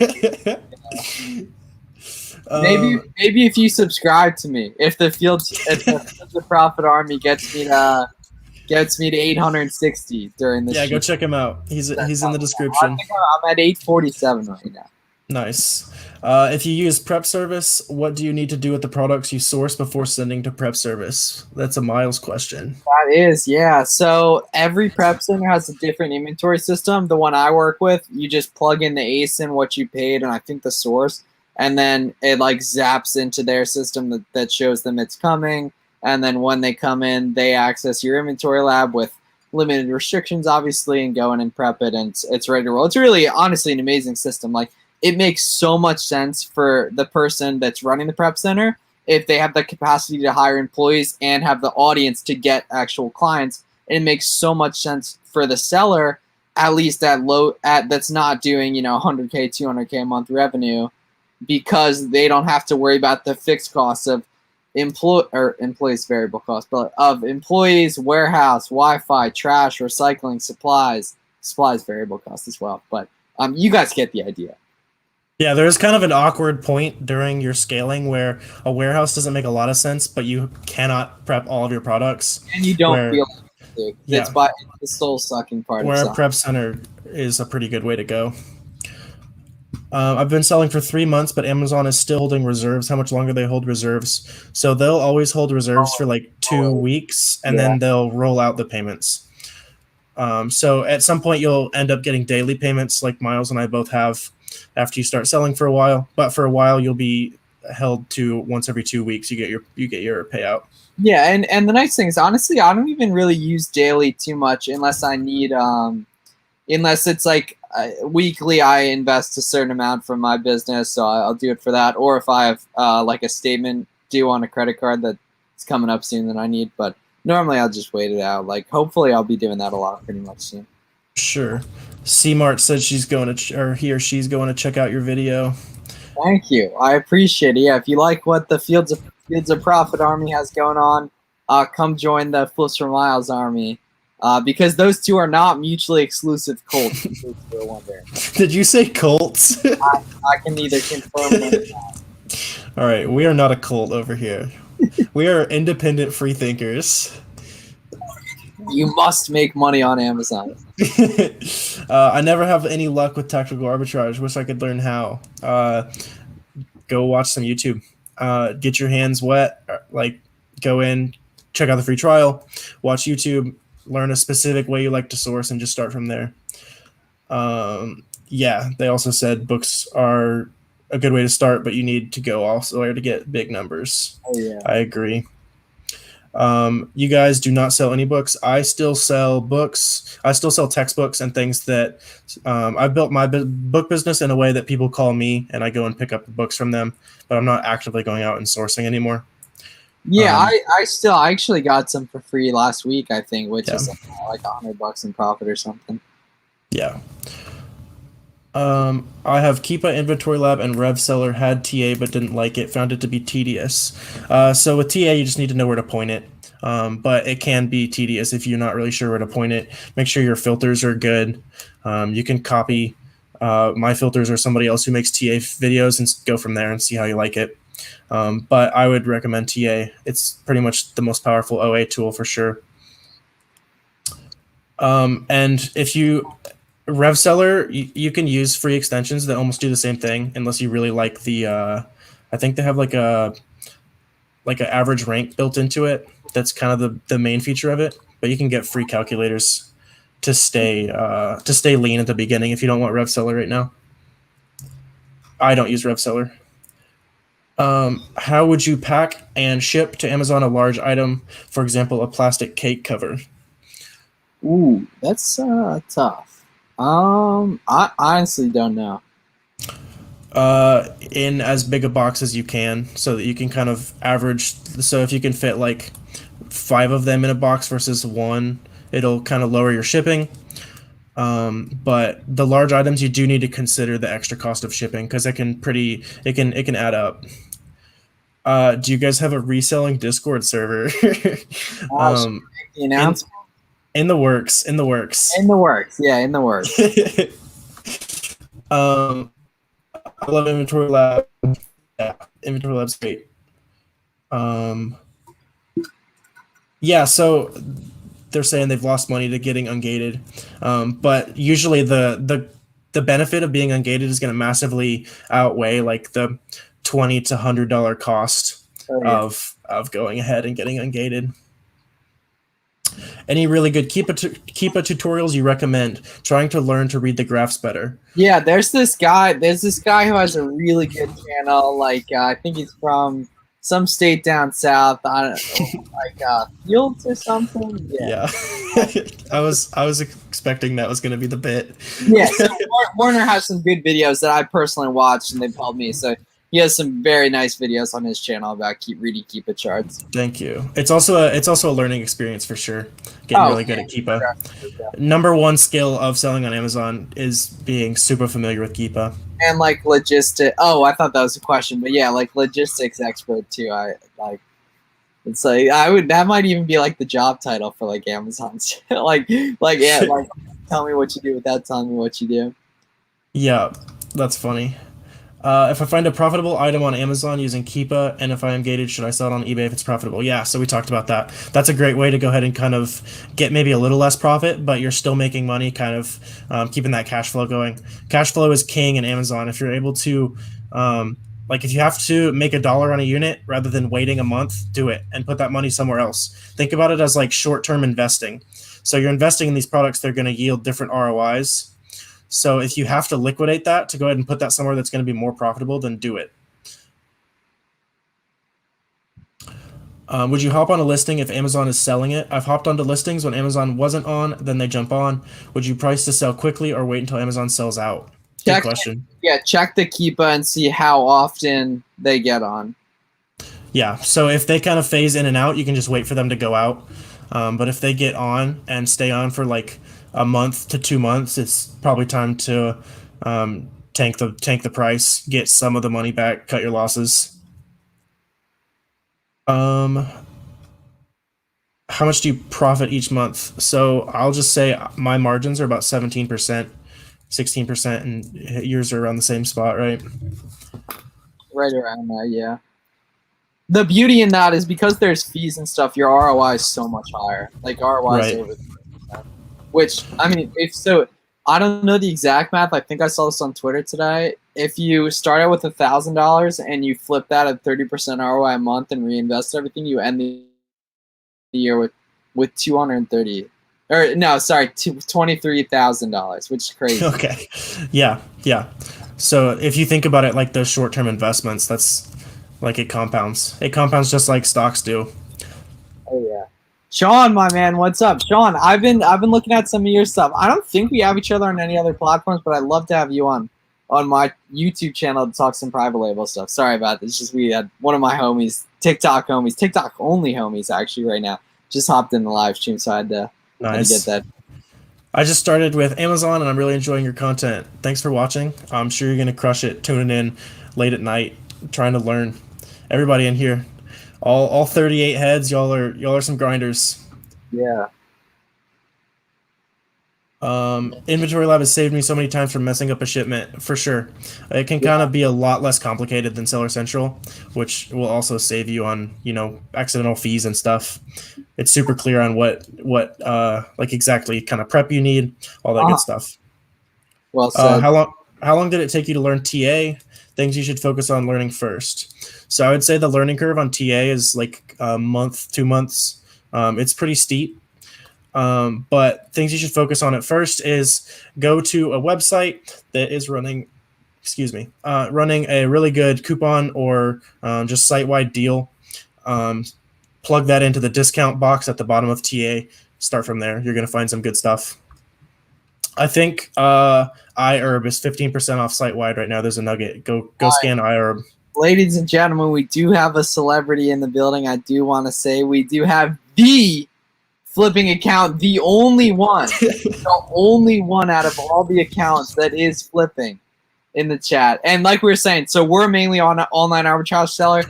Maybe if you subscribe to me, if the Fields of Profit Army gets me to 860 during this. Yeah, go shoot. check him out. He's in the I description. think I'm at 847 right now. Nice. If you use prep service, what do you need to do with the products you source before sending to prep service? That's a Miles question. That is, yeah. So every prep center has a different inventory system. The one I work with, you just plug in the ASIN, what you paid, and I think the source, and then it like zaps into their system that shows them it's coming. And then when they come in, they access your inventory lab with limited restrictions, obviously, and go in and prep it, and it's ready to roll. It's really, honestly, an amazing system. Like, it makes so much sense for the person that's running the prep center if they have the capacity to hire employees and have the audience to get actual clients. And it makes so much sense for the seller, at least that's not doing 100K, 200K a month revenue, because they don't have to worry about the fixed costs of employees variable costs, but of employees, warehouse, Wi-Fi, trash, recycling, supplies variable costs as well. But you guys get the idea. Yeah, there's kind of an awkward point during your scaling where a warehouse doesn't make a lot of sense, but you cannot prep all of your products. And you don't feel like yeah, it's the soul sucking part. Where a prep center is a pretty good way to go. I've been selling for 3 months, but Amazon is still holding reserves. How much longer they hold reserves? So they'll always hold reserves for like 2 weeks, and then they'll roll out the payments. So at some point, you'll end up getting daily payments like Miles and I both have after you start selling for a while. But for a while, you'll be held to once every 2 weeks. You get your payout. Yeah, and the nice thing is, honestly, I don't even really use daily too much unless I need unless it's like weekly. I invest a certain amount from my business, so I'll do it for that. Or if I have like a statement due on a credit card that's coming up soon that I need. But normally I'll just wait it out. Like, hopefully I'll be doing that a lot pretty much soon. Sure. C-Mart said she's going to he or she's going to check out your video. Thank you. I appreciate it. Yeah, if you like what the Fields of Profit Army has going on, come join the Flips4Miles Army. Because those two are not mutually exclusive cults. Did you say cults? I can neither confirm nor deny. All right, we are not a cult over here. We are independent free thinkers. You must make money on Amazon. I never have any luck with tactical arbitrage. Wish I could learn how. Go watch some YouTube. Get your hands wet. Like, go in, check out the free trial, watch YouTube, learn a specific way you like to source, and just start from there. Yeah, they also said books are a good way to start, but you need to go also to get big numbers. Oh, yeah. I agree. You guys do not sell any books. I still sell books. I still sell textbooks and things that I've built my book business in a way that people call me and I go and pick up the books from them, but I'm not actively going out and sourcing anymore. Yeah, I actually got some for free last week, I think, which Yeah. is like $100 in profit or something. Yeah. I have Keepa, Inventory Lab, and RevSeller. Had TA but didn't like it. Found it to be tedious. So with TA, you just need to know where to point it. But it can be tedious if you're not really sure where to point it. Make sure your filters are good. You can copy my filters or somebody else who makes TA videos and go from there and see how you like it. But I would recommend TA. It's pretty much the most powerful OA tool for sure. And if you RevSeller, you can use free extensions that almost do the same thing, unless you really like the. I think they have like an average rank built into it. That's kind of the main feature of it. But you can get free calculators to stay lean at the beginning if you don't want RevSeller right now. I don't use RevSeller. How would you pack and ship to Amazon a large item, for example, a plastic cake cover? Ooh, that's tough. I honestly don't know. In as big a box as you can, so that you can kind of average. So if you can fit like 5 of them in a box versus 1, it'll kind of lower your shipping. But the large items, you do need to consider the extra cost of shipping because it can add up. Do you guys have a reselling Discord server? Should we make the announcement? In the works. In the works. In the works. Yeah, in the works. I love Inventory Lab. Yeah, Inventory Lab's great. Yeah, so they're saying they've lost money to getting ungated, but usually the benefit of being ungated is going to massively outweigh like the $20 to $100 cost of going ahead and getting ungated. Any really good Keepa tutorials you recommend? Trying to learn to read the graphs better. Yeah, there's this guy who has a really good channel. Like I think he's from some state down south. I don't know, like Fields or something. Yeah. I was expecting that was going to be the bit. Yeah, so Warner has some good videos that I personally watched, and they've helped me. So he has some very nice videos on his channel about reading Keepa charts. Thank you. It's also a learning experience for sure. Getting really good at Keepa. Number 1 skill of selling on Amazon is being super familiar with Keepa. And like logistic. Oh, I thought that was a question, but yeah, like logistics expert too. I like. It's like that might even be like the job title for like Amazon's. like tell me what you do without telling me what you do. Yeah, that's funny. If I find a profitable item on Amazon using Keepa, and if I am gated, should I sell it on eBay if it's profitable? Yeah, so we talked about that. That's a great way to go ahead and kind of get maybe a little less profit, but you're still making money, kind of keeping that cash flow going. Cash flow is king in Amazon. If you're able to, like if you have to make $1 on a unit rather than waiting a month, do it and put that money somewhere else. Think about it as like short-term investing. So you're investing in these products, they're going to yield different ROIs. So if you have to liquidate that to go ahead and put that somewhere that's going to be more profitable, then do it. Would you hop on a listing if Amazon is selling it? I've hopped onto listings when Amazon wasn't on, then they jump on. Would you price to sell quickly or wait until Amazon sells out? Good question. Check the Keepa and see how often they get on. Yeah, so if they kind of phase in and out, you can just wait for them to go out. But if they get on and stay on for like a month to 2 months, it's probably time to tank the price, get some of the money back, cut your losses. How much do you profit each month? So I'll just say my margins are about 17%, 16%, and yours are around the same spot, right? Right around there, yeah. The beauty in that is because there's fees and stuff, your ROI is so much higher. Like ROI is over 30%. Which, I mean, I don't know the exact math. I think I saw this on Twitter today. If you start out with $1,000 and you flip that at 30% ROI a month and reinvest everything, you end the year with $23,000, which is crazy. Okay, yeah. So if you think about it like those short-term investments, that's like it compounds. It compounds just like stocks do. Oh Sean, my man, what's up? Sean, I've been looking at some of your stuff. I don't think we have each other on any other platforms, but I'd love to have you on my YouTube channel to talk some private label stuff. Sorry about this. Just we had one of my homies, TikTok only homies actually right now, just hopped in the live stream, so I had to get that. I just started with Amazon and I'm really enjoying your content. Thanks for watching. I'm sure you're gonna crush it tuning in late at night, trying to learn. Everybody in here, all 38 heads, y'all are some grinders. Yeah. Inventory Lab has saved me so many times from messing up a shipment, for sure. It can kind of be a lot less complicated than Seller Central, which will also save you on, accidental fees and stuff. It's super clear on what like exactly kind of prep you need, all that good stuff. Well said. How long did it take you to learn TA? Things you should focus on learning first. So I would say the learning curve on TA is like a month, 2 months. It's pretty steep. But things you should focus on at first is go to a website that is running a really good coupon or just site-wide deal. Plug that into the discount box at the bottom of TA. Start from there. You're going to find some good stuff. I think iHerb is 15% off site-wide right now. There's a nugget. Go scan iHerb. Ladies and gentlemen, we do have a celebrity in the building. I do want to say we do have the flipping account, the only one out of all the accounts that is flipping in the chat. And like we were saying, so we're mainly on an online arbitrage seller.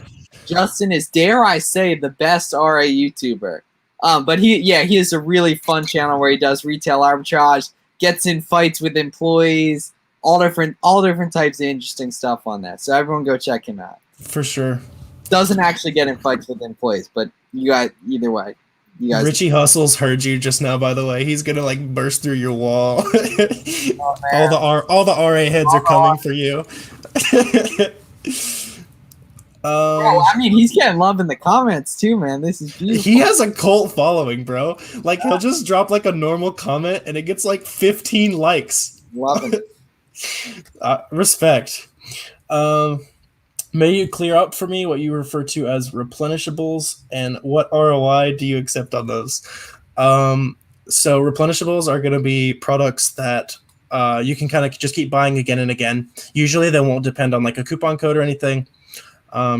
Justin is, dare I say, the best RA YouTuber. But he has a really fun channel where he does retail arbitrage, gets in fights with employees, all different types of interesting stuff on that. So everyone go check him out. For sure. Doesn't actually get in fights with employees, but you guys, either way. Richie Hustles heard you just now, by the way. He's gonna like burst through your wall. All the RA heads are coming for you. Bro, I mean, he's getting love in the comments too, man. This is beautiful. He has a cult following, bro. Like he'll just drop like a normal comment and it gets like 15 likes. Loving it. Respect. May you clear up for me what you refer to as replenishables and what ROI do you accept on those? So replenishables are going to be products that you can kind of just keep buying again and again. Usually they won't depend on like a coupon code or anything.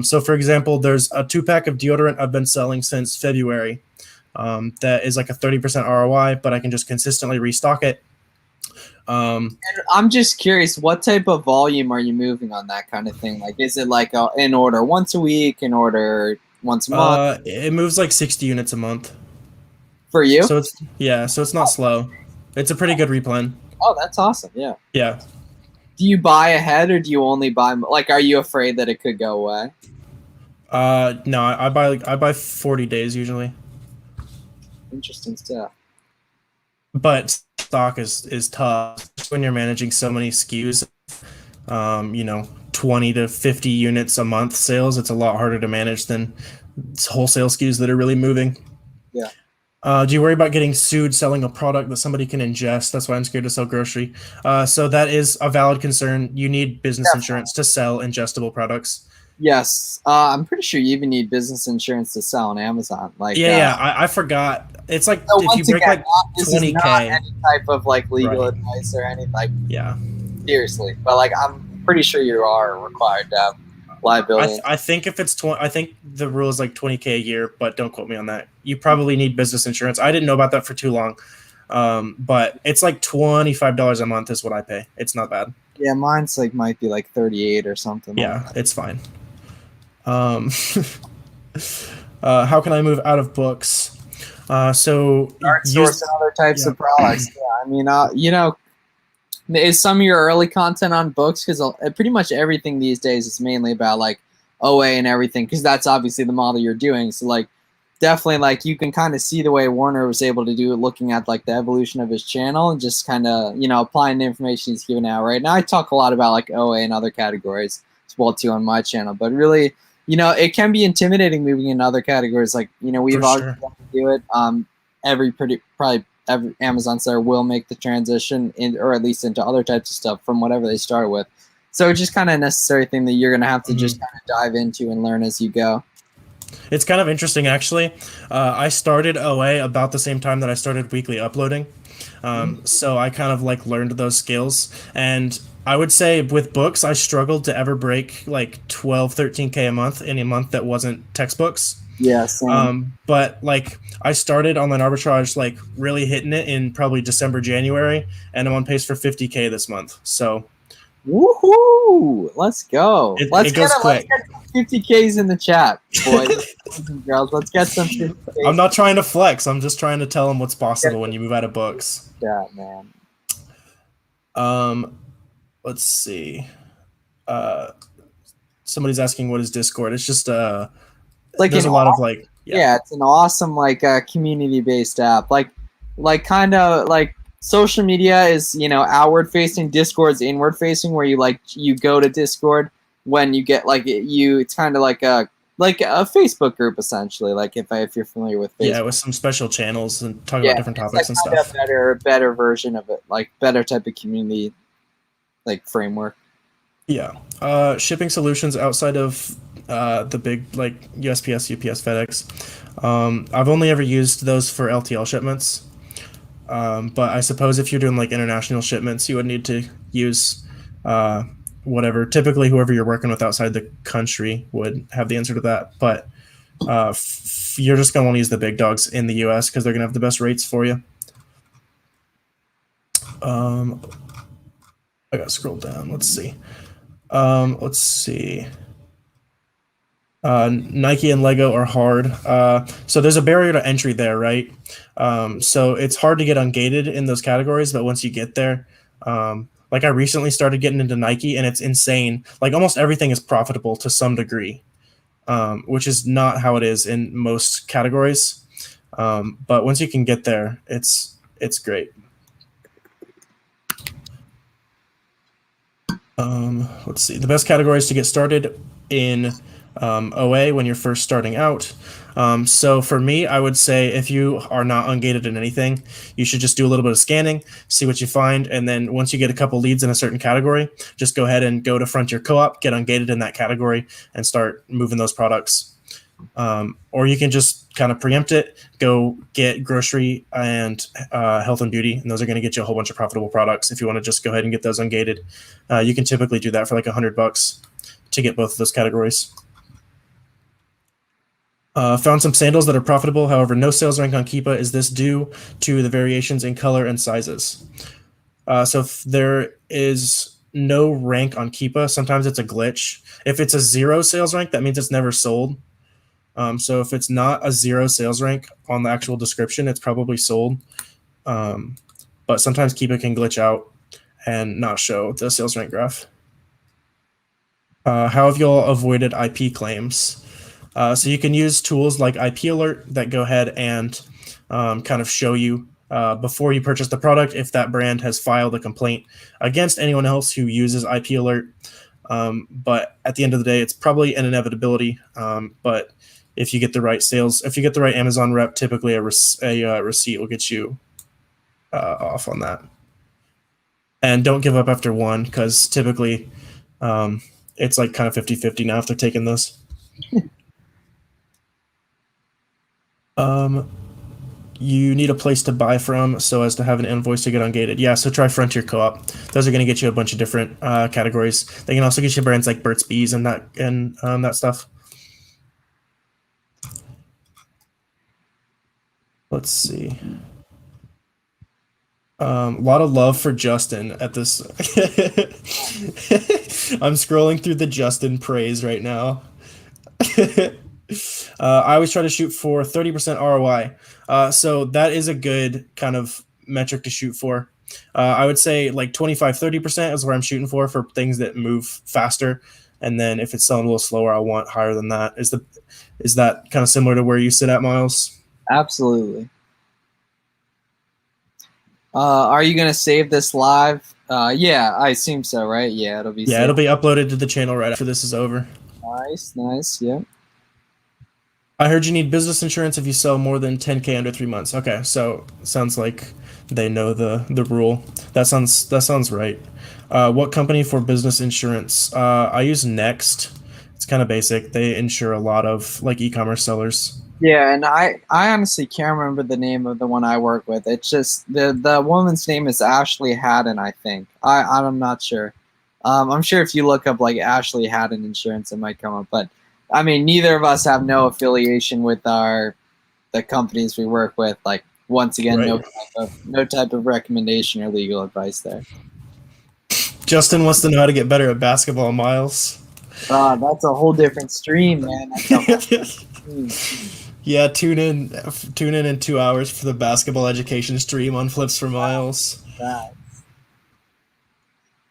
So for example, there's a 2-pack of deodorant I've been selling since February that is like a 30% ROI, but I can just consistently restock it. And I'm just curious, what type of volume are you moving on that kind of thing? Like, is it like an order once a week, an order once a month? It moves like 60 units a month. For you? So it's not slow. It's a pretty good replen. Oh, that's awesome. Yeah. Yeah. Do you buy ahead or do you only buy, like, are you afraid that it could go away? No, I buy 40 days usually. Interesting stuff. But stock is tough when you're managing so many SKUs. 20 to 50 units a month sales. It's a lot harder to manage than wholesale SKUs that are really moving. Yeah. Do you worry about getting sued selling a product that somebody can ingest? That's why I'm scared to sell grocery. So that is a valid concern. You need business insurance to sell ingestible products. Yes. I'm pretty sure you even need business insurance to sell on Amazon. Like, I forgot. It's like so if you break like 20K. This is not any type of like legal advice or anything. Like, seriously. But like, I'm pretty sure you are required to have liability. I think if it's I think the rule is like 20K a year, but don't quote me on that. You probably need business insurance. I didn't know about that for too long, but it's like $25 a month is what I pay. It's not bad. Yeah, mine's like might be like 38 or something. Yeah, it's fine. How can I move out of books? So art source and other types of products. Yeah, I mean, is some of your early content on books? Because pretty much everything these days is mainly about like OA and everything, because that's obviously the model you're doing. So like, definitely like you can kind of see the way Warner was able to do it, looking at like the evolution of his channel and just kind of applying the information he's giving out right now. I talk a lot about like OA and other categories as well too on my channel, but really, it can be intimidating moving in other categories. Like, we've already done to do it. Probably every Amazon seller will make the transition or at least into other types of stuff from whatever they start with. So it's just kind of a necessary thing that you're going to have to just kind of dive into and learn as you go. It's kind of interesting, actually. I started OA about the same time that I started weekly uploading. So I kind of like learned those skills. And I would say with books, I struggled to ever break like 12, 13K a month in a month that wasn't textbooks. Yeah, same. But like I started online arbitrage, like really hitting it in probably December, January, and I'm on pace for 50K this month. So Woohoo! Let's go. it goes quick. Let's get 50Ks in the chat, boys and girls. Let's get some 50Ks. I'm not trying to flex. I'm just trying to tell them what's possible when you move out of books. Yeah, man. Let's see. Somebody's asking what is Discord. It's just Like there's a lot of like yeah, it's an awesome like community based app. Like kind of like social media is, you know, outward facing, Discord's inward facing, where you go to Discord when you get like it's kind of like a Facebook group essentially. Like if you're familiar with Facebook. Yeah, with some special channels and talking about different topics and like stuff. A better version of it, like better type of community like framework. Yeah. Shipping solutions outside of the big like USPS, UPS, FedEx. I've only ever used those for LTL shipments. But I suppose if you're doing like international shipments, you would need to use whatever. Typically, whoever you're working with outside the country would have the answer to that. But you're just going to want to use the big dogs in the US because they're going to have the best rates for you. I got to scroll down. Let's see. Nike and Lego are hard. So there's a barrier to entry there, right? So it's hard to get ungated in those categories, but once you get there, like I recently started getting into Nike and it's insane. Like almost everything is profitable to some degree, which is not how it is in most categories. But once you can get there, it's great. Let's see. The best categories to get started in OA when you're first starting out. So for me, I would say if you are not ungated in anything, you should just do a little bit of scanning, see what you find, and then once you get a couple leads in a certain category, just go ahead and go to Frontier Co-op, get ungated in that category, and start moving those products. Or you can just kind of preempt it, go get grocery and health and beauty, and those are going to get you a whole bunch of profitable products. If you want to just go ahead and get those ungated, you can typically do that for like $100 to get both of those categories. Found some sandals that are profitable. However, no sales rank on Keepa. Is this due to the variations in color and sizes? So if there is no rank on Keepa, sometimes it's a glitch. If it's a 0 sales rank, that means it's never sold. So if it's not a 0 sales rank on the actual description, it's probably sold. But sometimes Keepa can glitch out and not show the sales rank graph. How have you all avoided IP claims? So you can use tools like IP Alert that go ahead and kind of show you before you purchase the product if that brand has filed a complaint against anyone else who uses IP Alert. But at the end of the day, it's probably an inevitability. But if you get the right sales, if you get the right Amazon rep, typically a receipt will get you off on that. And don't give up after one, because typically it's like kind of 50-50 now if they're taking those. You need a place to buy from so as to have an invoice to get ungated. Yeah, so try Frontier Co-op. Those are going to get you a bunch of different categories. They can also get you brands like Burt's Bees and that stuff. Let's see. A lot of love for Justin at this. I'm scrolling through the Justin praise right now. I always try to shoot for 30% ROI. So that is a good kind of metric to shoot for. I would say like 25-30% is where I'm shooting for things that move faster. And then if it's selling a little slower, I want higher than that. Is that kind of similar to where you sit at, Miles? Absolutely. Are you going to save this live? Yeah, I assume so, right? Yeah, it'll be saved. It'll be uploaded to the channel right after this is over. Nice, yeah. I heard you need business insurance if you sell more than 10K under 3 months. Okay, so sounds like they know the rule. That sounds right. What company for business insurance? I use Next. It's kind of basic. They insure a lot of like e-commerce sellers. Yeah, and I honestly can't remember the name of the one I work with. It's just the woman's name is Ashley Haddon, I think. I'm not sure. I'm sure if you look up like Ashley Haddon Insurance, it might come up. But I mean, neither of us have no affiliation with the companies we work with. Like once again, Right. no type of recommendation or legal advice there. Justin wants to know how to get better at basketball, Miles. That's a whole different stream, man. That's a whole stream. Yeah, tune in 2 hours for the basketball education stream on Flips4Miles. That.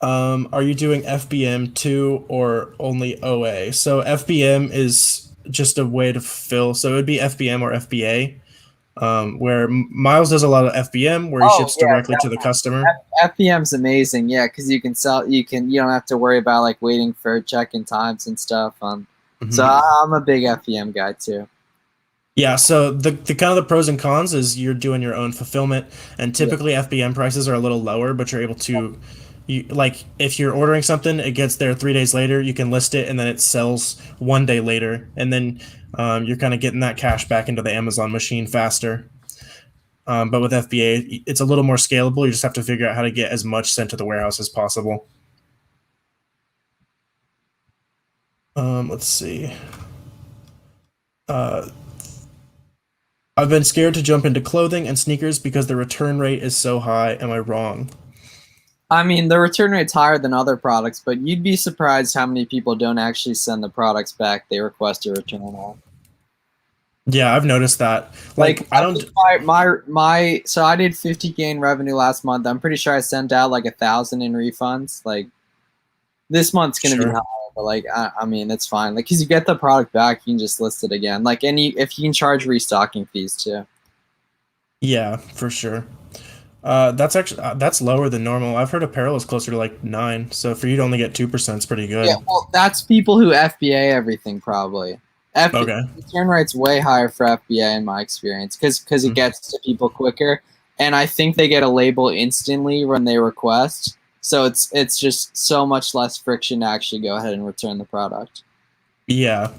Are you doing FBM too or only OA? So FBM is just a way to fill. So it would be FBM or FBA, where Miles does a lot of FBM, where he ships directly to the customer. FBM's amazing, yeah, because you can sell. You don't have to worry about like waiting for check-in times and stuff. So I'm a big FBM guy too. Yeah, so the kind of the pros and cons is you're doing your own fulfillment, and typically FBM prices are a little lower, but you're able to, like if you're ordering something, it gets there 3 days later, you can list it, and then it sells 1 day later, and then you're kind of getting that cash back into the Amazon machine faster. But with FBA, it's a little more scalable. You just have to figure out how to get as much sent to the warehouse as possible. Let's see. I've been scared to jump into clothing and sneakers because the return rate is so high. Am I wrong? I mean, the return rate's higher than other products, but you'd be surprised how many people don't actually send the products back they request a return on. Yeah, I've noticed that. Like I don't. My so I did 50K in revenue last month. I'm pretty sure I sent out like 1,000 in refunds. Like this month's gonna be higher, but like I mean it's fine. Like because you get the product back, you can just list it again. Like if you can charge restocking fees too. Yeah, for sure. That's actually that's lower than normal. I've heard apparel is closer to like 9. So for you to only get 2% is pretty good. Yeah, well, that's people who FBA everything probably. Okay. Return rate's way higher for FBA in my experience because it gets to people quicker, and I think they get a label instantly when they request. So it's just so much less friction to actually go ahead and return the product. Yeah.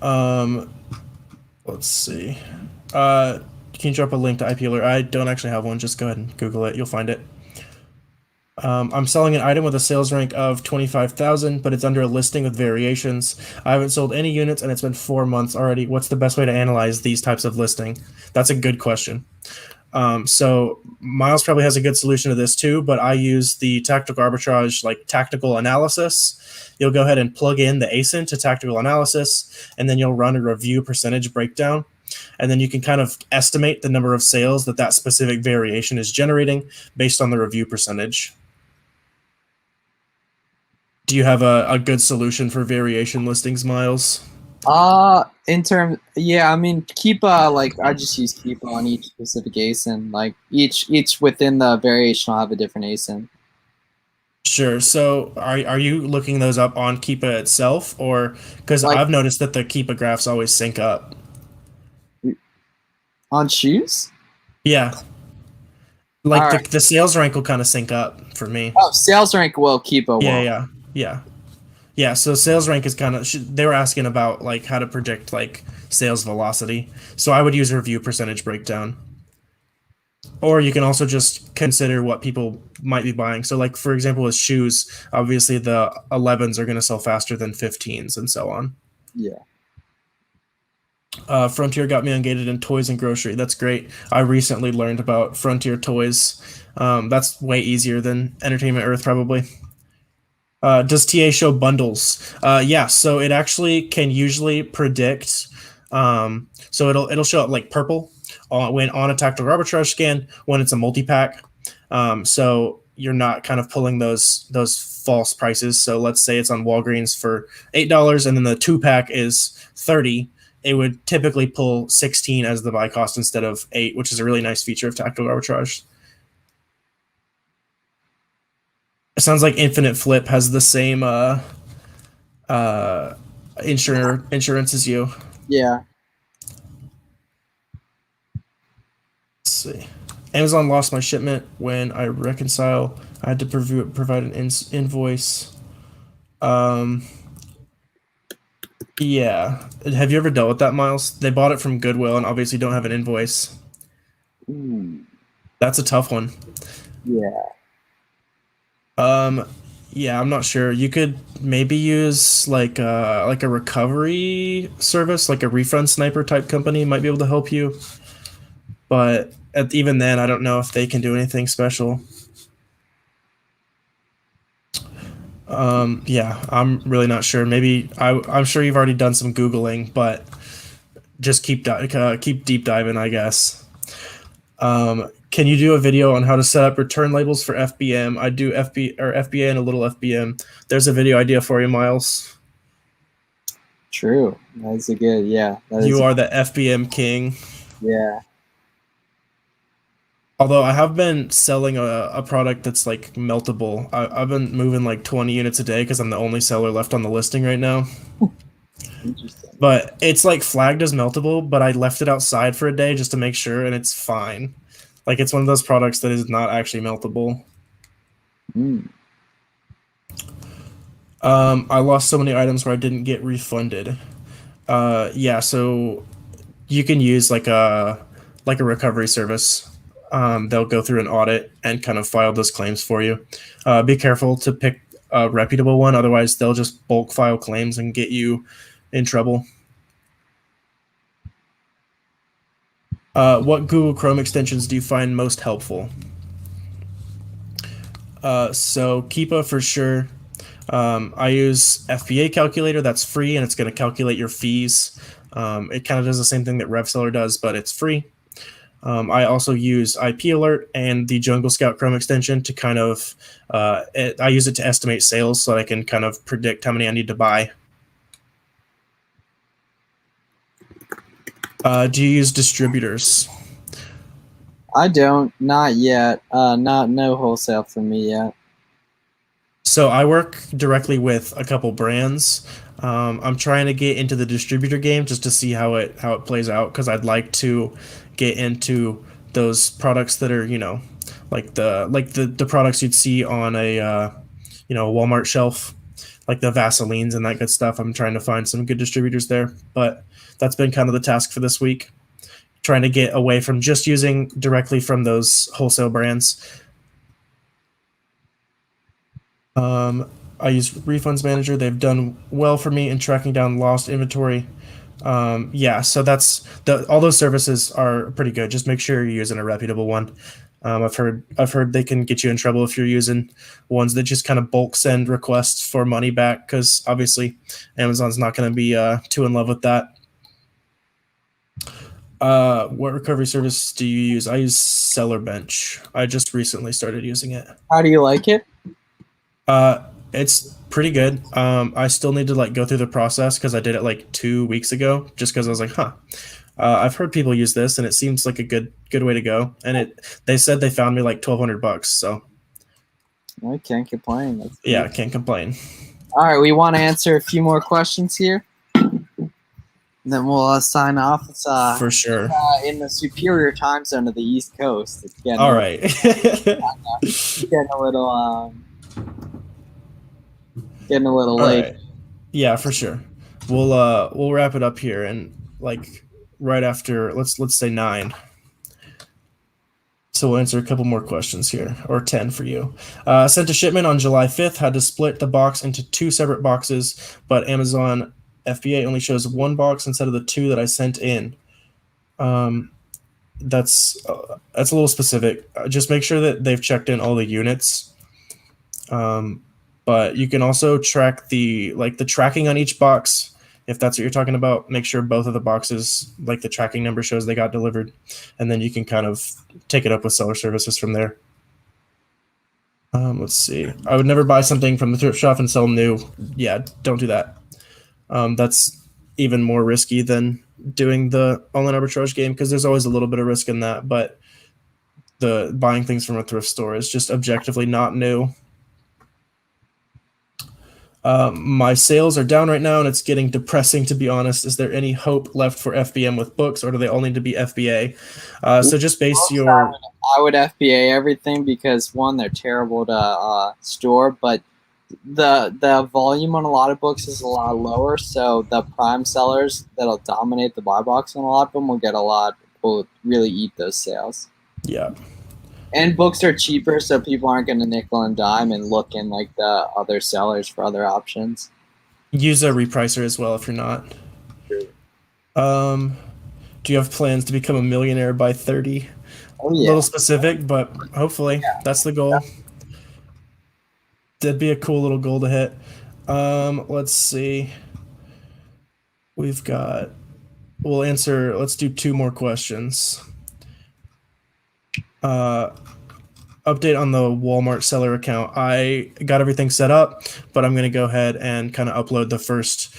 Let's see. Can you drop a link to IP alert? I don't actually have one. Just go ahead and Google it. You'll find it. I'm selling an item with a sales rank of 25,000, but it's under a listing with variations. I haven't sold any units, and it's been 4 months already. What's the best way to analyze these types of listing? That's a good question. So Miles probably has a good solution to this too, but I use the tactical arbitrage, like tactical analysis. You'll go ahead and plug in the ASIN to tactical analysis, and then you'll run a review percentage breakdown. And then you can kind of estimate the number of sales that specific variation is generating based on the review percentage. Do you have a good solution for variation listings, Miles? I mean, Keepa, like I just use Keepa on each specific ASIN. Like each within the variation will have a different ASIN. Sure. So are you looking those up on Keepa itself, or because Like, I've noticed that the Keepa graphs always sync up? on shoes? Yeah. Like the sales rank will kind of sync up for me. Oh, sales rank will Keepa. Yeah. So sales rank is kind of, they were asking about like how to predict like sales velocity. So I would use a review percentage breakdown. Or you can also just consider what people might be buying. So like, for example, with shoes, obviously the 11s are going to sell faster than 15s and so on. Yeah. Frontier got me ungated in toys and grocery. That's great. I recently learned about Frontier toys. That's way easier than Entertainment Earth probably. Does TA show bundles? Yeah, so it actually can usually predict. So it'll show up like purple when on a tactical arbitrage scan when it's a multi-pack. So you're not kind of pulling those false prices. So let's say it's on Walgreens for $8 and then the 2-pack is $30. It would typically pull 16 as the buy cost instead of 8, which is a really nice feature of tactical arbitrage. It sounds like Infinite Flip has the same insurance as you. Yeah. Let's see. Amazon lost my shipment when I reconcile. I had to provide an invoice. Yeah. Have you ever dealt with that, Miles? They bought it from Goodwill and obviously don't have an invoice. Ooh, That's a tough one. yeah. Um, yeah, I'm not sure. You could maybe use like a recovery service, like a refund sniper type company might be able to help you. But even then, I don't know if they can do anything special. Yeah, I'm really not sure. Maybe I'm sure you've already done some googling, but just keep deep diving, I guess. Can you do a video on how to set up return labels for FBM? I do FBA and a little FBM. There's a video idea for you, Miles. True. That's a good. Yeah. That is. You are the FBM king. Yeah. Although I have been selling a product that's like meltable. I've been moving like 20 units a day because I'm the only seller left on the listing right now. Interesting. But it's like flagged as meltable, but I left it outside for a day just to make sure, and it's fine. Like it's one of those products that is not actually meltable. Mm. I lost so many items where I didn't get refunded. Yeah, so you can use like a recovery service. They'll go through an audit and kind of file those claims for you. Be careful to pick a reputable one, otherwise they'll just bulk file claims and get you in trouble. What Google Chrome extensions do you find most helpful? So Keepa for sure. I use FBA calculator. That's free and it's going to calculate your fees. It kind of does the same thing that RevSeller does, but it's free. I also use IP Alert and the Jungle Scout Chrome extension to kind of, I use it to estimate sales so that I can kind of predict how many I need to buy. Do you use distributors? I don't. Not yet. No wholesale for me yet. So I work directly with a couple brands. I'm trying to get into the distributor game just to see how it plays out because I'd like to get into those products that are like the products you'd see on a Walmart shelf, like the Vaselines and that good stuff. I'm trying to find some good distributors there, but that's been kind of the task for this week, trying to get away from just using directly from those wholesale brands. I use Refunds Manager. They've done well for me in tracking down lost inventory. Yeah, so all those services are pretty good. Just make sure you're using a reputable one. I've heard they can get you in trouble if you're using ones that just kind of bulk send requests for money back because obviously Amazon's not going to be too in love with that. What recovery service do you use? I use Seller Bench. I just recently started using it. How do you like it? It's pretty good. I still need to like go through the process because I did it like 2 weeks ago, just because I was like, huh. I've heard people use this, and it seems like a good way to go. And they said they found me like $1,200, so I can't complain. That's yeah, good. can't complain. All right, we want to answer a few more questions here. Then we'll sign off. It's For sure. in the superior time zone of the East Coast. It's getting All right. getting a little All late. right. Yeah, for sure. We'll wrap it up here and like right after let's say 9. So we'll answer a couple more questions here, or 10 for you. Sent a shipment on July 5th, had to split the box into 2 separate boxes, but Amazon FBA only shows 1 box instead of the 2 that I sent in. That's a little specific. Just make sure that they've checked in all the units. But you can also track the tracking on each box. If that's what you're talking about, make sure both of the boxes, like the tracking number shows they got delivered, and then you can kind of take it up with seller services from there. Let's see. I would never buy something from the thrift shop and sell new. Yeah, don't do that. That's even more risky than doing the online arbitrage game because there's always a little bit of risk in that. But the buying things from a thrift store is just objectively not new. My sales are down right now, and it's getting depressing, to be honest. Is there any hope left for FBM with books, or do they all need to be FBA? So just base I would FBA everything because 1, they're terrible to store, but the volume on a lot of books is a lot lower, so the prime sellers that'll dominate the buy box on a lot of them will really eat those sales. Yeah. And books are cheaper, so people aren't going to nickel and dime and look in like the other sellers for other options. Use a repricer as well if you're not. Do you have plans to become a millionaire by 30? Oh A yeah. little specific, but hopefully that's the goal. That'd be a cool little goal to hit. Let's see. Let's do 2 more questions. Update on the Walmart seller account. I got everything set up, but I'm going to go ahead and kind of upload the first.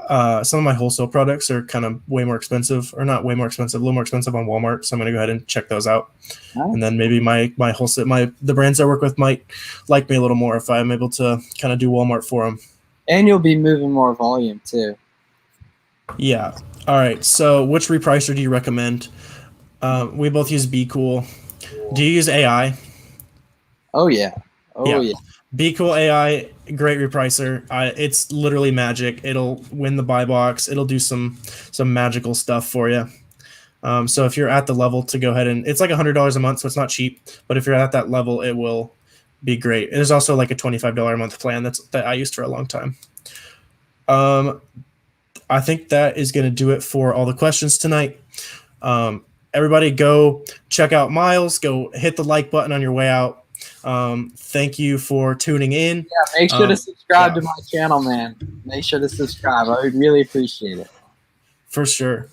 Some of my wholesale products are kind of way more expensive, or not way more expensive, a little more expensive on Walmart. So I'm going to go ahead and check those out. Nice. And then maybe my wholesale, the brands I work with might like me a little more if I'm able to kind of do Walmart for them. And you'll be moving more volume too. Yeah. All right. So which repricer do you recommend? We both use Be Cool. Do you use AI? Oh yeah. Yeah. Be Cool AI, great repricer. It's literally magic. It'll win the buy box. It'll do some magical stuff for you. So if you're at the level to go ahead and it's like $100 a month, so it's not cheap. But if you're at that level, it will be great. There's also like a $25 a month plan that I used for a long time. I think that is going to do it for all the questions tonight. Everybody go check out Miles. Go hit the like button on your way out. Thank you for tuning in. Yeah, make sure to subscribe to my channel, man. Make sure to subscribe. I would really appreciate it. For sure.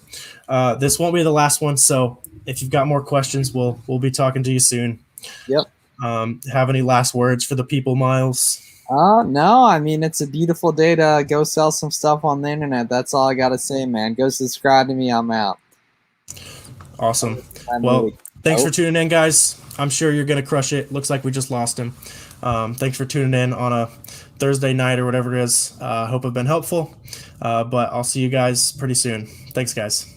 This won't be the last one, so if you've got more questions, we'll be talking to you soon. Yep. Have any last words for the people, Miles? No, I mean, it's a beautiful day to go sell some stuff on the internet. That's all I got to say, man. Go subscribe to me. I'm out. Awesome. Well, thanks for tuning in, guys. I'm sure you're going to crush it. Looks like we just lost him. Thanks for tuning in on a Thursday night or whatever it is. Hope I've been helpful. But I'll see you guys pretty soon. Thanks, guys.